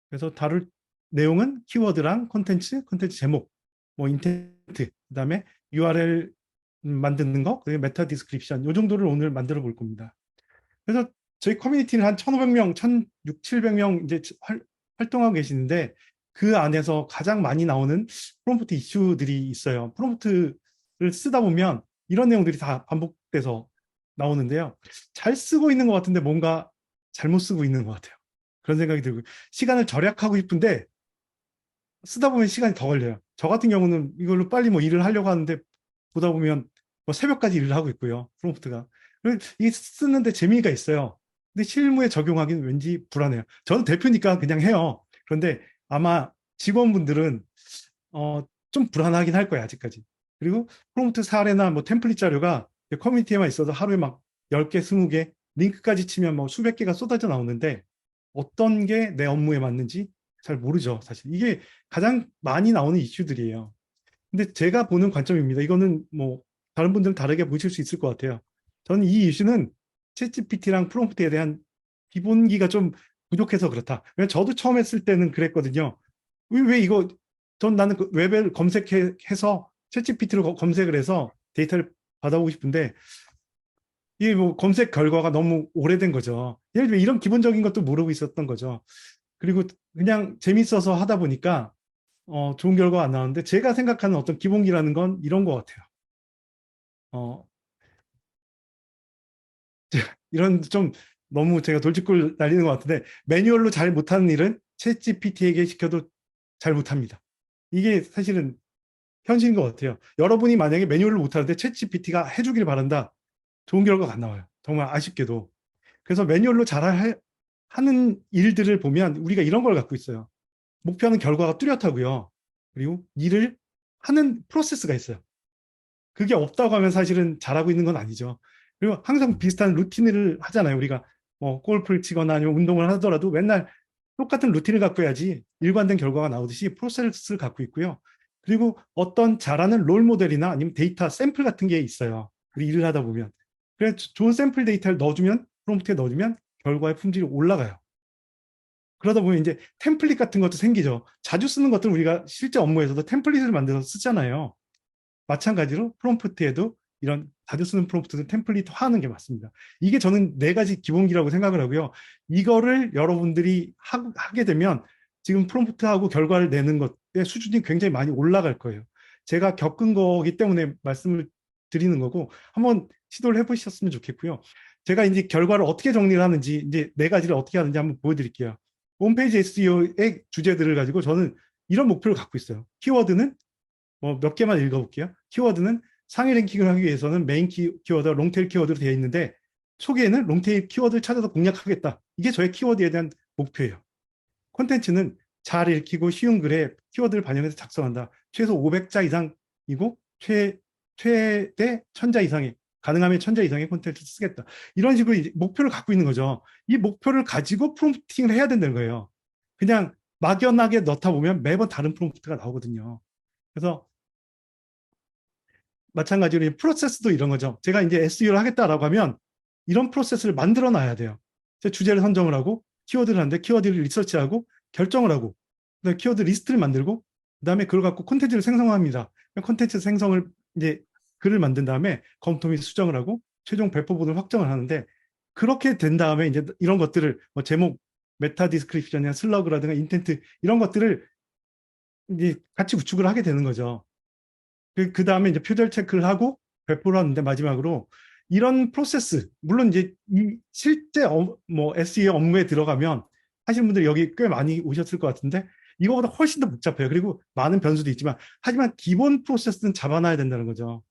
그래서 다룰 내용은 키워드랑 콘텐츠 제목, 뭐 인텐트, 그다음에 URL 만드는 거, 그리고 메타 디스크립션 이 정도를 오늘 만들어 볼 겁니다. 그래서 저희 커뮤니티는 한 1,500명, 1,600, 700명 이제 활동하고 계시는데 그 안에서 가장 많이 나오는 프롬프트 이슈들이 있어요. 프롬프트를 쓰다 보면 이런 내용들이 다 반복돼서 나오는데요. 잘 쓰고 있는 것 같은데 뭔가 잘못 쓰고 있는 것 같아요. 그런 생각이 들고 시간을 절약하고 싶은데 쓰다 보면 시간이 더 걸려요. 저 같은 경우는 이걸로 빨리 뭐 일을 하려고 하는데 보다 보면 뭐 새벽까지 일을 하고 있고요. 프롬프트가. 이게 쓰는데 재미가 있어요. 근데 실무에 적용하기는 왠지 불안해요. 저는 대표니까 그냥 해요. 그런데 아마 직원분들은 좀 불안하긴 할 거예요. 아직까지. 그리고 프롬프트 사례나 뭐 템플릿 자료가 커뮤니티에만 있어서 하루에 막 10개, 20개, 링크까지 치면 뭐 수백 개가 쏟아져 나오는데 어떤 게 내 업무에 맞는지 잘 모르죠. 사실 이게 가장 많이 나오는 이슈들이에요. 근데 제가 보는 관점입니다. 이거는 뭐 다른 분들은 다르게 보실 수 있을 것 같아요. 저는 이 이슈는 챗GPT랑 프롬프트에 대한 기본기가 좀 부족해서 그렇다. 왜냐면 저도 처음 했을 때는 그랬거든요. 왜 이거 나는 그 웹을 검색해서 챗GPT로 검색을 해서 데이터를 받아보고 싶은데 이게 뭐 검색 결과가 너무 오래된 거죠. 예를 들면 이런 기본적인 것도 모르고 있었던 거죠. 그리고 그냥 재밌어서 하다 보니까 좋은 결과가 안 나오는데 제가 생각하는 어떤 기본기라는 건 이런 것 같아요. 어, 이런 좀 너무 제가 돌직구를 날리는 것 같은데 매뉴얼로 잘 못하는 일은 챗GPT에게 시켜도 잘 못합니다. 이게 사실은 현실인 것 같아요. 여러분이 만약에 매뉴얼을 못하는데 챗GPT가 해주길 바란다. 좋은 결과가 안 나와요. 정말 아쉽게도. 그래서 매뉴얼로 하는 일들을 보면 우리가 이런 걸 갖고 있어요. 목표하는 결과가 뚜렷하고요. 그리고 일을 하는 프로세스가 있어요. 그게 없다고 하면 사실은 잘하고 있는 건 아니죠. 그리고 항상 비슷한 루틴을 하잖아요. 우리가 뭐 골프를 치거나 아니면 운동을 하더라도 맨날 똑같은 루틴을 갖고 해야지 일관된 결과가 나오듯이 프로세스를 갖고 있고요. 그리고 어떤 잘하는 롤 모델이나 아니면 데이터 샘플 같은 게 있어요. 우리 일을 하다 보면. 그래서 좋은 샘플 데이터를 넣어주면 프롬프트에 넣어주면 결과의 품질이 올라가요. 그러다 보면 이제 템플릿 같은 것도 생기죠. 자주 쓰는 것들은 우리가 실제 업무에서도 템플릿을 만들어서 쓰잖아요. 마찬가지로 프롬프트에도 이런 자주 쓰는 프롬프트는 템플릿화하는 게 맞습니다. 이게 저는 4가지 기본기라고 생각을 하고요. 이거를 여러분들이 하게 되면 지금 프롬프트하고 결과를 내는 것의 수준이 굉장히 많이 올라갈 거예요. 제가 겪은 거기 때문에 말씀을 드리는 거고 한번 시도를 해보셨으면 좋겠고요. 제가 이제 결과를 어떻게 정리를 하는지 이제 4가지를 어떻게 하는지 한번 보여드릴게요. 홈페이지 SEO의 주제들을 가지고 저는 이런 목표를 갖고 있어요. 키워드는 몇 개만 읽어볼게요. 키워드는 상위 랭킹을 하기 위해서는 메인 키워드, 롱테일 키워드로 되어 있는데 초기에는 롱테일 키워드를 찾아서 공략하겠다. 이게 저의 키워드에 대한 목표예요. 콘텐츠는 잘 읽히고 쉬운 글에 키워드를 반영해서 작성한다. 최소 500자 이상이고 최대 1000자 이상의 가능하면 1000자 이상의 콘텐츠를 쓰겠다. 이런 식으로 목표를 갖고 있는 거죠. 이 목표를 가지고 프롬프팅을 해야 된다는 거예요. 그냥 막연하게 넣다 보면 매번 다른 프롬프트가 나오거든요. 그래서 마찬가지로 프로세스도 이런 거죠. 제가 이제 SEO를 하겠다라고 하면 이런 프로세스를 만들어 놔야 돼요. 주제를 선정을 하고 키워드를 하는데 키워드를 리서치하고 결정을 하고 그다음에 키워드 리스트를 만들고 그다음에 그걸 갖고 콘텐츠를 생성합니다. 콘텐츠 생성을 이제 글을 만든 다음에 검토 및 수정을 하고 최종 배포 부분을 확정을 하는데 그렇게 된 다음에 이제 이런 것들을 뭐 제목, 메타 디스크립션이나 슬러그라든가 인텐트 이런 것들을 이제 같이 구축을 하게 되는 거죠. 그 다음에 이제 표절 체크를 하고 배포를 하는데 마지막으로 이런 프로세스, 물론 이제 이 실제 뭐 SEO 업무에 들어가면 하시는 분들이 여기 꽤 많이 오셨을 것 같은데 이거보다 훨씬 더 복잡해요. 그리고 많은 변수도 있지만 하지만 기본 프로세스는 잡아놔야 된다는 거죠.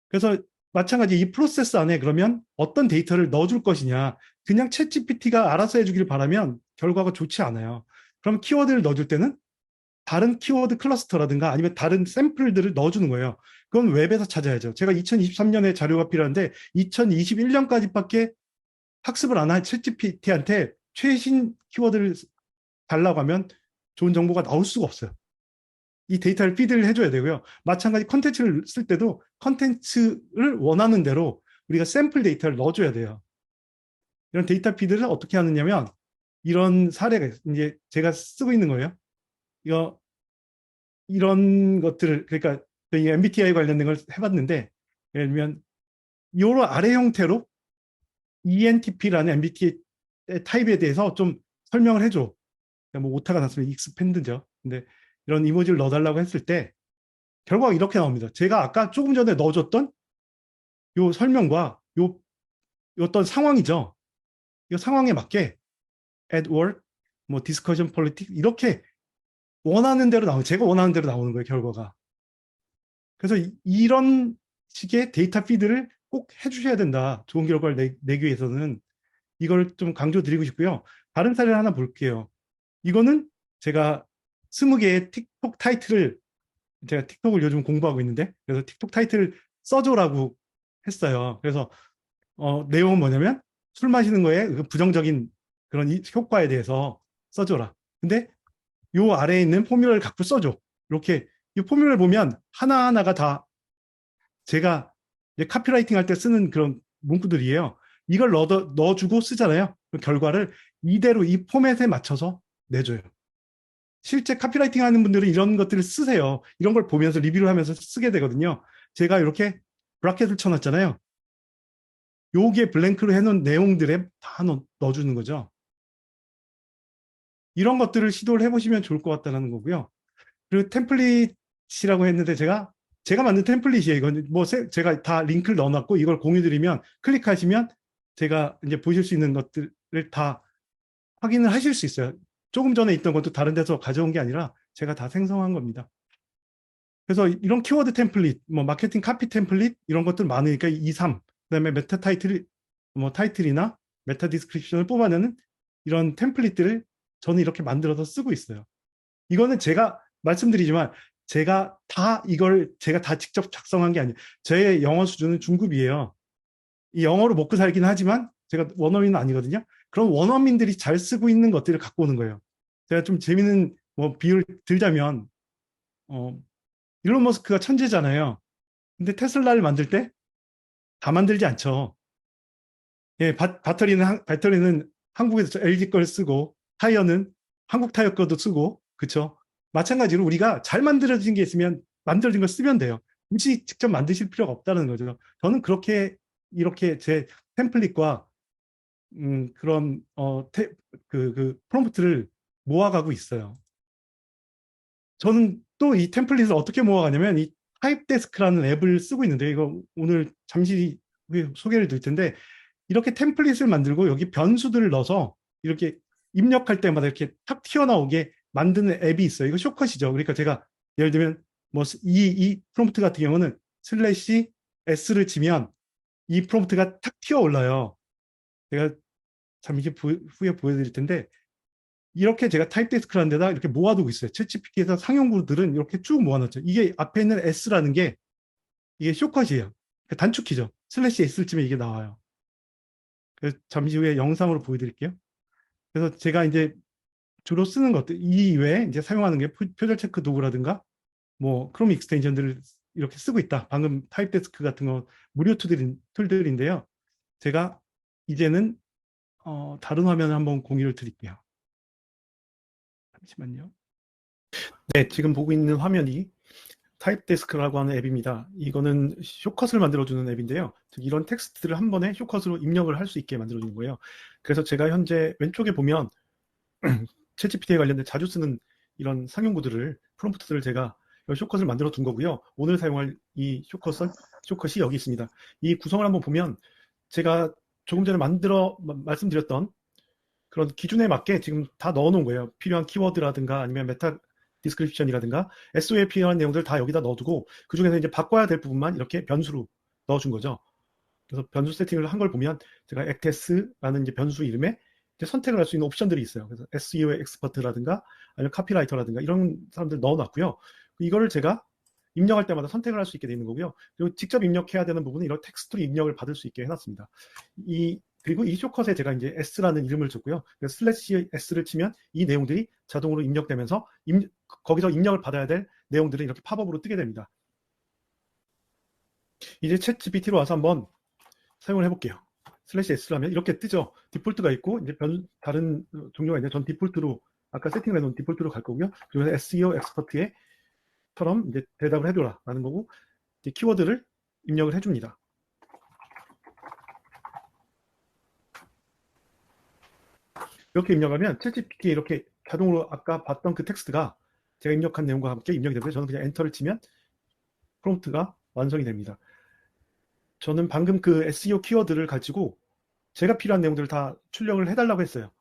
그래서 마찬가지 이 프로세스 안에 그러면 어떤 데이터를 넣어줄 것이냐. 그냥 챗 GPT가 알아서 해주길 바라면 결과가 좋지 않아요. 그럼 키워드를 넣어줄 때는 다른 키워드 클러스터라든가 아니면 다른 샘플들을 넣어주는 거예요. 그건 웹에서 찾아야죠. 제가 2023년에 자료가 필요한데 2021년까지밖에 학습을 안 한 챗GPT한테 최신 키워드를 달라고 하면 좋은 정보가 나올 수가 없어요. 이 데이터를 피드를 해줘야 되고요. 마찬가지 컨텐츠를 쓸 때도 컨텐츠를 원하는 대로 우리가 샘플 데이터를 넣어줘야 돼요. 이런 데이터 피드를 어떻게 하느냐면 이런 사례가 이제 제가 쓰고 있는 거예요. 이런 것들을 그러니까 저희 MBTI 관련된 걸 해봤는데 예를 들면 요런 아래 형태로 ENTP라는 MBTI 타입에 대해서 좀 설명을 해줘. 뭐 오타가 났으면 익스팬드죠. 근데 이런 이모지를 넣어달라고 했을 때 결과가 이렇게 나옵니다. 제가 아까 조금 전에 넣어줬던 요 설명과 요 어떤 상황이죠. 이 상황에 맞게 at work, 뭐 discussion politics 이렇게 원하는 대로 나오는 제가 원하는 대로 나오는 거예요. 결과가. 그래서 이런 식의 데이터 피드를 꼭 해주셔야 된다. 좋은 결과를 내기 위해서는 이걸 좀 강조드리고 싶고요. 다른 사례를 하나 볼게요. 이거는 제가 20개의 틱톡 타이틀을 제가 틱톡을 요즘 공부하고 있는데 그래서 틱톡 타이틀을 써줘라고 했어요. 그래서 내용은 뭐냐면 술 마시는 거에 부정적인 그런 효과에 대해서 써줘라. 근데 요 아래에 있는 포뮬러를 갖고 써줘. 이렇게 이 포뮬러를 보면 하나하나가 다 제가 이제 카피라이팅 할 때 쓰는 그런 문구들이에요. 이걸 넣어주고 쓰잖아요. 그 결과를 이대로 이 포맷에 맞춰서 내줘요. 실제 카피라이팅 하는 분들은 이런 것들을 쓰세요. 이런 걸 보면서 리뷰를 하면서 쓰게 되거든요. 제가 이렇게 브라켓을 쳐놨잖아요. 요게 블랭크로 해놓은 내용들에 다 넣어주는 거죠. 이런 것들을 시도를 해보시면 좋을 것 같다는 거고요. 그리고 템플릿이라고 했는데 제가 만든 템플릿이에요. 이건 뭐 제가 다 링크를 넣어놨고 이걸 공유드리면 클릭하시면 제가 이제 보실 수 있는 것들을 다 확인을 하실 수 있어요. 조금 전에 있던 것도 다른 데서 가져온 게 아니라 제가 다 생성한 겁니다. 그래서 이런 키워드 템플릿, 뭐 마케팅 카피 템플릿 이런 것들 많으니까 2, 3, 그다음에 메타 타이틀, 뭐 타이틀이나 메타 디스크립션을 뽑아내는 이런 템플릿들을 저는 이렇게 만들어서 쓰고 있어요. 이거는 제가 말씀드리지만 제가 다 직접 작성한 게 아니에요. 제 영어 수준은 중급이에요. 이 영어로 먹고 살긴 하지만 제가 원어민은 아니거든요. 그럼 원어민들이 잘 쓰고 있는 것들을 갖고 오는 거예요. 제가 좀 재밌는 뭐 비유를 들자면 일론 머스크가 천재잖아요. 근데 테슬라를 만들 때 다 만들지 않죠. 예, 배터리는 한국에서 LG 걸 쓰고 타이어는 한국 타이어 거도 쓰고 그렇죠. 마찬가지로 우리가 잘 만들어진 게 있으면 만들어진 걸 쓰면 돼요. 굳이 직접 만드실 필요가 없다는 거죠. 저는 그렇게 이렇게 제 템플릿과 그런 프롬프트를 모아가고 있어요. 저는 또 이 템플릿을 어떻게 모아가냐면 이 타입데스크라는 앱을 쓰고 있는데 이거 오늘 잠시 후에 소개를 드릴 텐데 이렇게 템플릿을 만들고 여기 변수들을 넣어서 이렇게 입력할 때마다 이렇게 탁 튀어나오게 만드는 앱이 있어요. 이거 쇼컷이죠. 그러니까 제가 예를 들면 뭐 이 프롬프트 같은 경우는 슬래시 s를 치면 이 프롬프트가 탁 튀어 올라요. 제가 잠시 후에 보여드릴 텐데 이렇게 제가 타입데스크라는 데다 이렇게 모아두고 있어요. 챗GPT에서 상용구들은 이렇게 쭉 모아놨죠. 이게 앞에 있는 S라는 게 이게 쇼컷이에요. 단축키죠. 슬래시 S를 치면 이게 나와요. 그래서 잠시 후에 영상으로 보여드릴게요. 그래서 제가 이제 주로 쓰는 것들 이 이외에 이제 사용하는 게 표절 체크 도구라든가 뭐 크롬 익스텐션들을 이렇게 쓰고 있다. 방금 타입데스크 같은 거 무료 툴들인데요. 제가 이제는 다른 화면을 한번 공유를 드릴게요. 잠시만요. 네, 지금 보고 있는 화면이 타입데스크라고 하는 앱입니다. 이거는 쇼컷을 만들어주는 앱인데요. 즉 이런 텍스트를 한 번에 쇼컷으로 입력을 할 수 있게 만들어주는 거예요. 그래서 제가 현재 왼쪽에 보면 챗GPT에 관련된 자주 쓰는 이런 상용구들을, 프롬프트들을 제가 쇼컷을 만들어 둔 거고요. 오늘 사용할 이 쇼컷이 여기 있습니다. 이 구성을 한번 보면 제가 조금 전에 말씀드렸던 그런 기준에 맞게 지금 다 넣어 놓은 거예요. 필요한 키워드라든가 아니면 메타 디스크립션이라든가 SO에 필요한 내용들 다 여기다 넣어두고 그 중에서 이제 바꿔야 될 부분만 이렇게 변수로 넣어준 거죠. 그래서 변수 세팅을 한 걸 보면 제가 액테스라는 이제 변수 이름에 이제 선택을 할 수 있는 옵션들이 있어요. 그래서 SEO 엑스퍼트라든가 아니면 카피라이터라든가 이런 사람들 넣어놨고요. 이거를 제가 입력할 때마다 선택을 할 수 있게 되어 있는 거고요. 그리고 직접 입력해야 되는 부분은 이런 텍스트로 입력을 받을 수 있게 해놨습니다. 그리고 이 쇼컷에 제가 이제 S라는 이름을 줬고요. 그래서 슬래시 S를 치면 이 내용들이 자동으로 입력되면서 거기서 입력을 받아야 될 내용들은 이렇게 팝업으로 뜨게 됩니다. 이제 챗 GPT로 와서 한번 사용을 해볼게요. 슬래시 S를 하면 이렇게 뜨죠. 디폴트가 있고 이제 다른 종류가 있는데 전 디폴트로 아까 세팅을 해놓은 디폴트로 갈 거고요. 그리고 SEO 엑스퍼트처럼 이제 대답을 해줘라 라는 거고 이제 키워드를 입력을 해줍니다. 이렇게 입력하면 챗GPT에 이렇게 자동으로 아까 봤던 그 텍스트가 제가 입력한 내용과 함께 입력이 되고요. 저는 그냥 엔터를 치면 프롬프트가 완성이 됩니다. 저는 방금 그 SEO 키워드를 가지고 제가 필요한 내용들을 다 출력을 해달라고 했어요.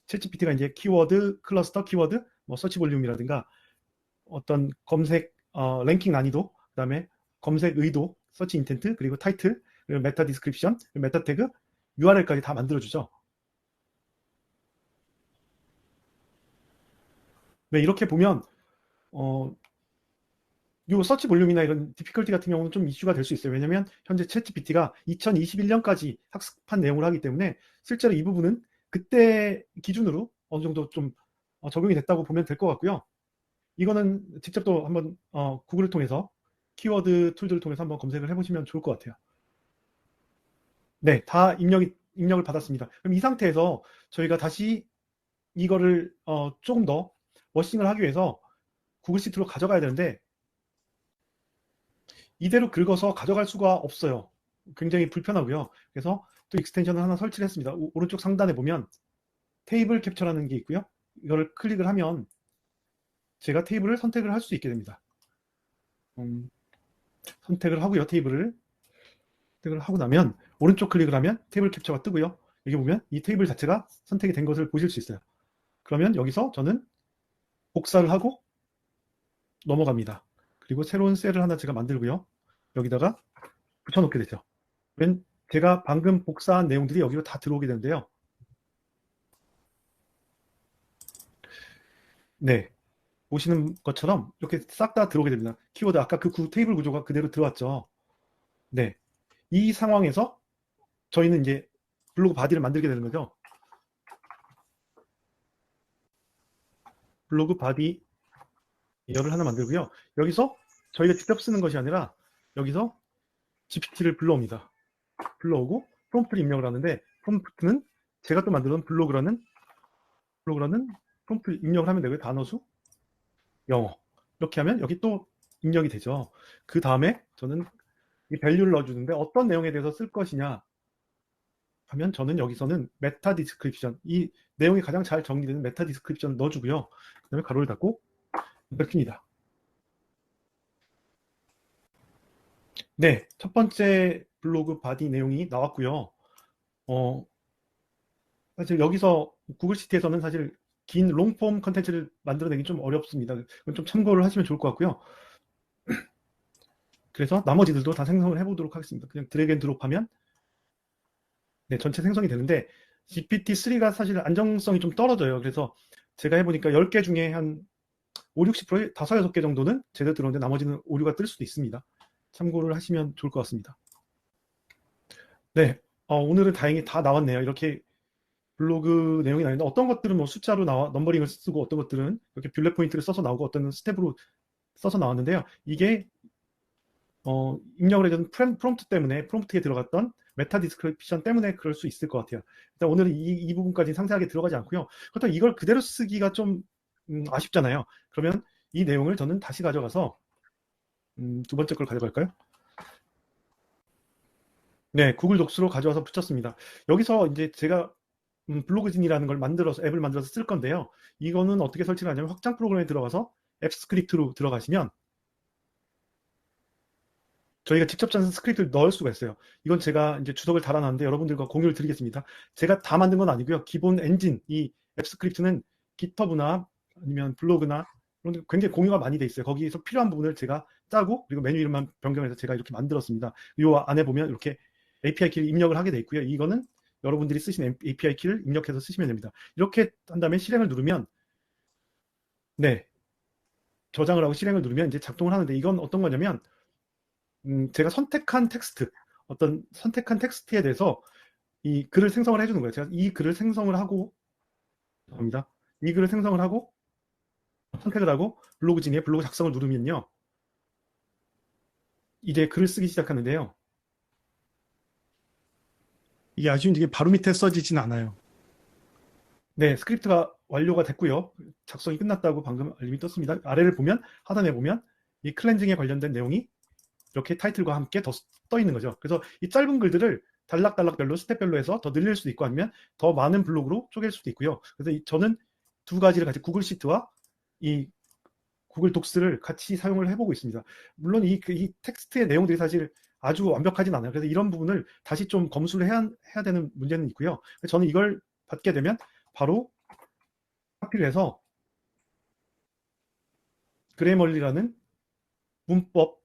챗GPT가 이제 키워드, 클러스터, 키워드, 뭐 서치 볼륨이라든가 어떤 검색 랭킹 난이도, 그다음에 검색 의도, 서치 인텐트, 그리고 타이틀, 그리고 메타 디스크립션, 메타 태그, URL까지 다 만들어주죠. 네, 이렇게 보면 요 서치 볼륨이나 이런 디피컬티 같은 경우는 좀 이슈가 될 수 있어요. 왜냐면 현재 챗GPT가 2021년까지 학습한 내용을 하기 때문에 실제로 이 부분은 그때 기준으로 어느 정도 좀 적용이 됐다고 보면 될 것 같고요. 이거는 직접 또 한번 구글을 통해서 키워드 툴들을 통해서 한번 검색을 해보시면 좋을 것 같아요. 네, 다 입력을 받았습니다. 그럼 이 상태에서 저희가 다시 이거를 조금 더 워싱을 하기 위해서 구글 시트로 가져가야 되는데 이대로 긁어서 가져갈 수가 없어요. 굉장히 불편하고요. 그래서 또 익스텐션을 하나 설치를 했습니다. 오른쪽 상단에 보면 테이블 캡처라는 게 있고요. 이거를 클릭을 하면 제가 테이블을 선택을 할 수 있게 됩니다. 선택을 하고요. 테이블을 선택을 하고 나면 오른쪽 클릭을 하면 테이블 캡처가 뜨고요. 여기 보면 이 테이블 자체가 선택이 된 것을 보실 수 있어요. 그러면 여기서 저는 복사를 하고 넘어갑니다. 그리고 새로운 셀을 하나 제가 만들고요. 여기다가 붙여놓게 되죠. 제가 방금 복사한 내용들이 여기로 다 들어오게 되는데요. 네, 보시는 것처럼 이렇게 싹 다 들어오게 됩니다. 키워드 아까 그 테이블 구조가 그대로 들어왔죠. 네, 이 상황에서 저희는 이제 블로그 바디를 만들게 되는 거죠. 블로그 바디 열을 하나 만들고요. 여기서 저희가 직접 쓰는 것이 아니라 여기서 GPT를 불러옵니다. 불러오고 프롬프트를 입력을 하는데 프롬프트는 제가 또 만들어놓은 블로그라는 프롬프트 입력을 하면 되고요. 단어수, 영어 이렇게 하면 여기 또 입력이 되죠. 그 다음에 저는 이 밸류를 넣어주는데 어떤 내용에 대해서 쓸 것이냐 하면 저는 여기서는 메타 디스크립션, 이 내용이 가장 잘 정리되는 메타 디스크립션을 넣어주고요. 그 다음에 가로를 닫고 이걸 킵니다. 네, 첫 번째 블로그 바디 내용이 나왔고요. 사실 여기서 구글 시트에서는 사실 긴 롱폼 컨텐츠를 만들어내기 좀 어렵습니다. 그건 좀 참고를 하시면 좋을 것 같고요. 그래서 나머지들도 다 생성을 해보도록 하겠습니다. 그냥 드래그 앤 드롭하면 네, 전체 생성이 되는데 GPT-3가 사실 안정성이 좀 떨어져요. 그래서 제가 해보니까 10개 중에 한 5, 60%, 5, 6개 정도는 제대로 들어오는데 나머지는 오류가 뜰 수도 있습니다. 참고를 하시면 좋을 것 같습니다. 네, 오늘은 다행히 다 나왔네요. 이렇게 블로그 내용이 나왔는데 어떤 것들은 뭐 숫자로 넘버링을 쓰고 어떤 것들은 이렇게 뷰렛 포인트를 써서 나오고 어떤 스텝으로 써서 나왔는데요. 이게 입력을 해준 프롬프트 때문에 프롬프트에 들어갔던 메타 디스크립션 때문에 그럴 수 있을 것 같아요. 일단 오늘은 이 부분까지 상세하게 들어가지 않고요. 그렇다고 이걸 그대로 쓰기가 좀 아쉽잖아요. 그러면 이 내용을 저는 다시 가져가서 두 번째 걸 가져갈까요? 네, 구글 독스로 가져와서 붙였습니다. 여기서 이제 제가 블로그진이라는 걸 만들어서 앱을 만들어서 쓸 건데요. 이거는 어떻게 설치를 하냐면 확장 프로그램에 들어가서 앱 스크립트로 들어가시면 저희가 직접 짜는 스크립트를 넣을 수가 있어요. 이건 제가 이제 주석을 달아놨는데 여러분들과 공유를 드리겠습니다. 제가 다 만든 건 아니고요. 기본 엔진, 이 앱 스크립트는 GitHub나 아니면 블로그나 그런 데 굉장히 공유가 많이 돼 있어요. 거기에서 필요한 부분을 제가 짜고 그리고 메뉴 이름만 변경해서 제가 이렇게 만들었습니다. 이 안에 보면 이렇게 API 키를 입력을 하게 돼 있고요. 이거는 여러분들이 쓰신 API 키를 입력해서 쓰시면 됩니다. 이렇게 한 다음에 실행을 누르면 네, 저장을 하고 실행을 누르면 이제 작동을 하는데 이건 어떤 거냐면 제가 선택한 텍스트, 어떤 선택한 텍스트에 대해서 이 글을 생성을 해주는 거예요. 제가 이 글을 생성을 하고, 합니다. 이 글을 생성을 하고, 선택을 하고, 블로그진에 블로그 작성을 누르면요. 이제 글을 쓰기 시작하는데요. 이게 아쉬운 게 바로 밑에 써지진 않아요. 네, 스크립트가 완료가 됐고요. 작성이 끝났다고 방금 알림이 떴습니다. 아래를 보면, 하단에 보면, 이 클렌징에 관련된 내용이 이렇게 타이틀과 함께 더 떠 있는 거죠. 그래서 이 짧은 글들을 단락단락별로 스텝별로 해서 더 늘릴 수도 있고 아니면 더 많은 블록으로 쪼갤 수도 있고요. 그래서 저는 두 가지를 같이 구글 시트와 이 구글 독스를 같이 사용을 해보고 있습니다. 물론 이 텍스트의 내용들이 사실 아주 완벽하진 않아요. 그래서 이런 부분을 다시 좀 검수를 해야 되는 문제는 있고요. 저는 이걸 받게 되면 바로 카피를 해서 그래멀리라는 문법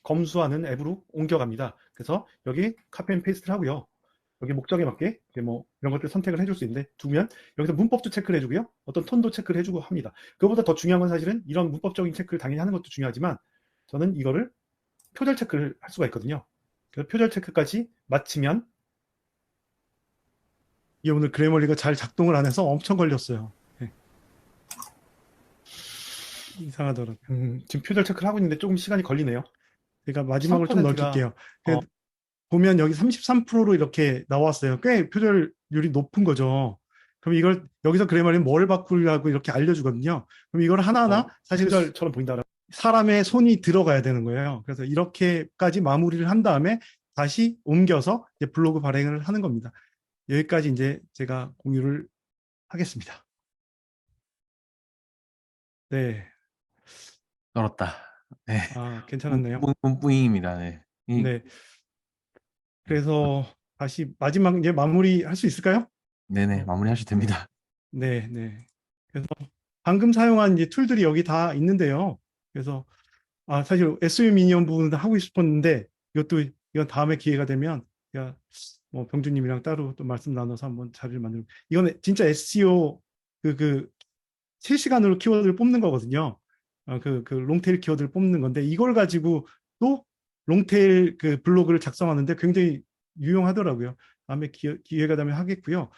검수하는 앱으로 옮겨갑니다. 그래서 여기 카피 앤 페이스트를 하고요. 여기 목적에 맞게 이제 뭐 이런 것들 선택을 해줄 수 있는데 두면 여기서 문법도 체크를 해주고요. 어떤 톤도 체크를 해주고 합니다. 그것보다 더 중요한 건 사실은 이런 문법적인 체크를 당연히 하는 것도 중요하지만 저는 이거를 표절 체크를 할 수가 있거든요. 그래서 표절 체크까지 마치면 이게 오늘 그래멀리가 잘 작동을 안 해서 엄청 걸렸어요. 네. 이상하더라고요. 지금 표절 체크를 하고 있는데 조금 시간이 걸리네요. 제가 마지막으로 좀 3%가 넓힐게요. 보면 여기 33%로 이렇게 나왔어요. 꽤 표절률이 높은 거죠. 그럼 이걸 여기서 그래멀리는 뭘 바꾸려고 이렇게 알려주거든요. 그럼 이걸 하나하나 사실 표절처럼 보인다. 사람의 손이 들어가야 되는 거예요. 그래서 이렇게까지 마무리를 한 다음에 다시 옮겨서 이제 블로그 발행을 하는 겁니다. 여기까지 이제 제가 공유를 하겠습니다. 네. 떨었다. 네. 괜찮았네요. 뿜뿌잉입니다. 네. 네. 그래서 다시 마지막 이제 마무리 할 수 있을까요? 네네, 마무리하셔도 됩니다. 네, 네. 그래서 방금 사용한 이제 툴들이 여기 다 있는데요. 그래서 사실 SU 미니언 부분도 하고 싶었는데 이건 다음에 기회가 되면 제가 뭐 병주님이랑 따로 또 말씀 나눠서 한번 자료를 만들고 이거는 진짜 SEO 실시간으로 키워드를 뽑는 거거든요. 그 롱테일 키워드를 뽑는 건데 이걸 가지고 또 롱테일 그 블로그를 작성하는데 굉장히 유용하더라고요. 다음에 기회가 되면 하겠고요.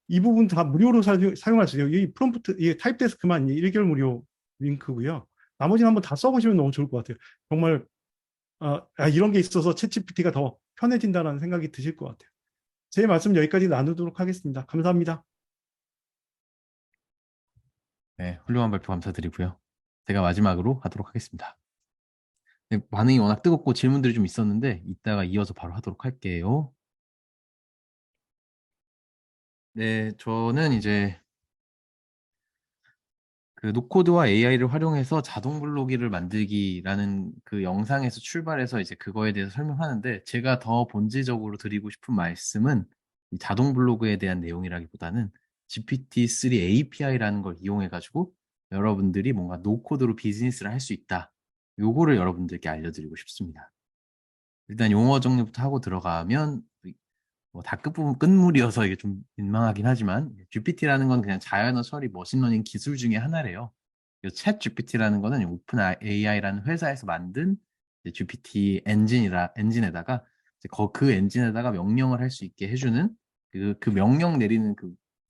이 부분 다 무료로 사용할 수 있어요. 이 프롬프트, 이 타입데스크만 1개월 무료 링크고요. 나머지는 한번 다 써보시면 너무 좋을 것 같아요. 정말 이런 게 있어서 챗GPT가 더 편해진다는 생각이 드실 것 같아요. 제 말씀 여기까지 나누도록 하겠습니다. 감사합니다. 네, 훌륭한 발표 감사드리고요. 제가 마지막으로 하도록 하겠습니다. 네, 반응이 워낙 뜨겁고 질문들이 좀 있었는데 이따가 이어서 바로 하도록 할게요. 네, 저는 이제 그 노코드와 AI를 활용해서 자동 블로기를 만들기라는 그 영상에서 출발해서 이제 그거에 대해서 설명하는데 제가 더 본질적으로 드리고 싶은 말씀은 이 자동 블로그에 대한 내용이라기보다는 GPT-3 API라는 걸 이용해가지고 여러분들이 뭔가 노코드로 비즈니스를 할 수 있다. 요거를 여러분들께 알려드리고 싶습니다. 일단 용어 정리부터 하고 들어가면 뭐 다 끝물이어서 이게 좀 민망하긴 하지만 GPT라는 건 그냥 자연어 처리 머신러닝 기술 중에 하나래요. 챗 GPT라는 거는 오픈 AI라는 회사에서 만든 GPT 엔진에다가 그 엔진에다가 명령을 할 수 있게 해주는 그 명령 내리는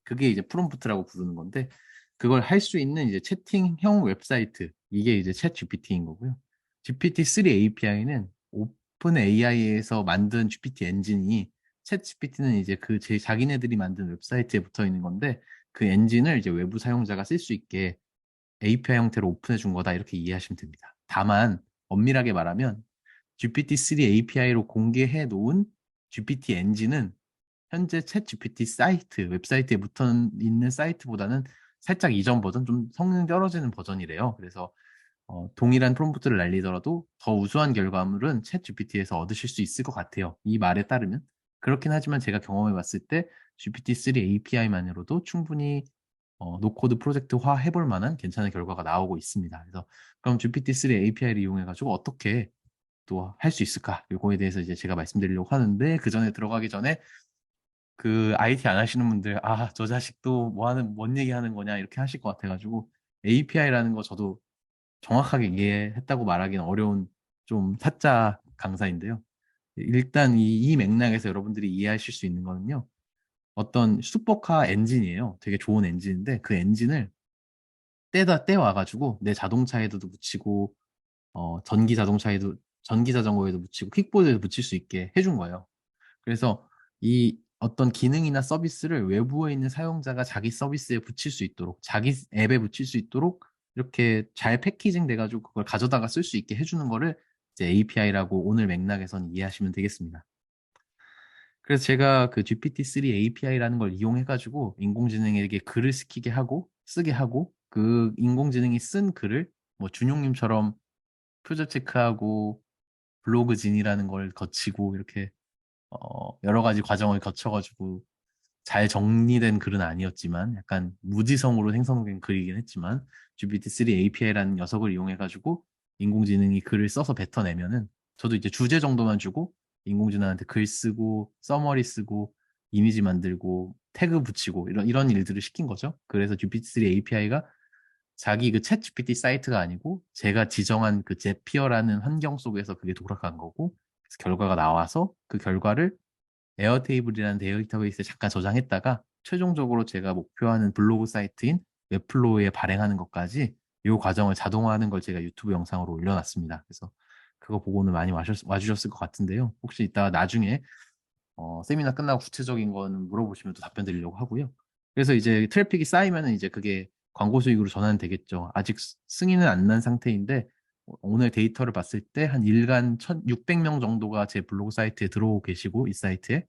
그게 이제 프롬프트라고 부르는 건데 그걸 할 수 있는 이제 채팅형 웹사이트 이게 이제 챗 GPT인 거고요. GPT-3 API는 오픈 AI에서 만든 GPT 엔진이 챗 GPT는 이제 자기네들이 만든 웹사이트에 붙어 있는 건데 그 엔진을 이제 외부 사용자가 쓸 수 있게 API 형태로 오픈해 준 거다 이렇게 이해하시면 됩니다. 다만 엄밀하게 말하면 GPT-3 API로 공개해 놓은 GPT 엔진은 현재 챗 GPT 사이트, 웹사이트에 붙어 있는 사이트보다는 살짝 이전 버전, 좀 성능 떨어지는 버전이래요. 그래서 동일한 프롬프트를 날리더라도 더 우수한 결과물은 챗 GPT에서 얻으실 수 있을 것 같아요. 이 말에 따르면. 그렇긴 하지만 제가 경험해 봤을 때 GPT-3 API만으로도 충분히 노코드 프로젝트화 해볼 만한 괜찮은 결과가 나오고 있습니다. 그래서 그럼 GPT-3 API를 이용해가지고 어떻게 또 할 수 있을까? 이거에 대해서 이제 제가 말씀드리려고 하는데 그 전에 들어가기 전에 그 IT 안 하시는 분들 저 자식 또 뭔 얘기 하는 거냐 이렇게 하실 것 같아가지고 API라는 거 저도 정확하게 이해했다고 말하기는 어려운 좀 사짜 강사인데요. 일단 이 맥락에서 여러분들이 이해하실 수 있는 거는요. 어떤 슈퍼카 엔진이에요. 되게 좋은 엔진인데 그 엔진을 떼와가지고 내 자동차에도 붙이고 전기 자전거에도 붙이고 킥보드에도 붙일 수 있게 해준 거예요. 그래서 이 어떤 기능이나 서비스를 외부에 있는 사용자가 자기 서비스에 붙일 수 있도록, 자기 앱에 붙일 수 있도록 이렇게 잘 패키징 돼가지고 그걸 가져다가 쓸 수 있게 해주는 거를 이제 API라고 오늘 맥락에선 이해하시면 되겠습니다. 그래서 제가 그 GPT-3 API라는 걸 이용해가지고 인공지능에게 글을 시키게 하고 쓰게 하고 그 인공지능이 쓴 글을 뭐 준용님처럼 표절 체크하고 블로그진이라는 걸 거치고 이렇게 여러 가지 과정을 거쳐가지고 잘 정리된 글은 아니었지만 약간 무지성으로 생성된 글이긴 했지만 GPT-3 API라는 녀석을 이용해가지고 인공지능이 글을 써서 뱉어내면은 저도 이제 주제 정도만 주고 인공지능한테 글 쓰고 서머리 쓰고 이미지 만들고 태그 붙이고 이런 일들을 시킨 거죠. 그래서 GPT-3 API가 자기 그 챗 GPT 사이트가 아니고 제가 지정한 그 제피어라는 환경 속에서 그게 돌아간 거고 그래서 결과가 나와서 그 결과를 에어테이블이라는 데이터베이스에 잠깐 저장했다가 최종적으로 제가 목표하는 블로그 사이트인 웹플로우에 발행하는 것까지 이 과정을 자동화하는 걸 제가 유튜브 영상으로 올려놨습니다. 그래서 그거 보고는 많이 와주셨을 것 같은데요. 혹시 이따 나중에 세미나 끝나고 구체적인 거는 물어보시면 또 답변 드리려고 하고요. 그래서 이제 트래픽이 쌓이면은 이제 그게 광고 수익으로 전환되겠죠. 아직 승인은 안 난 상태인데 오늘 데이터를 봤을 때 한 일간 1,600명 정도가 제 블로그 사이트에 들어오고 계시고 이 사이트에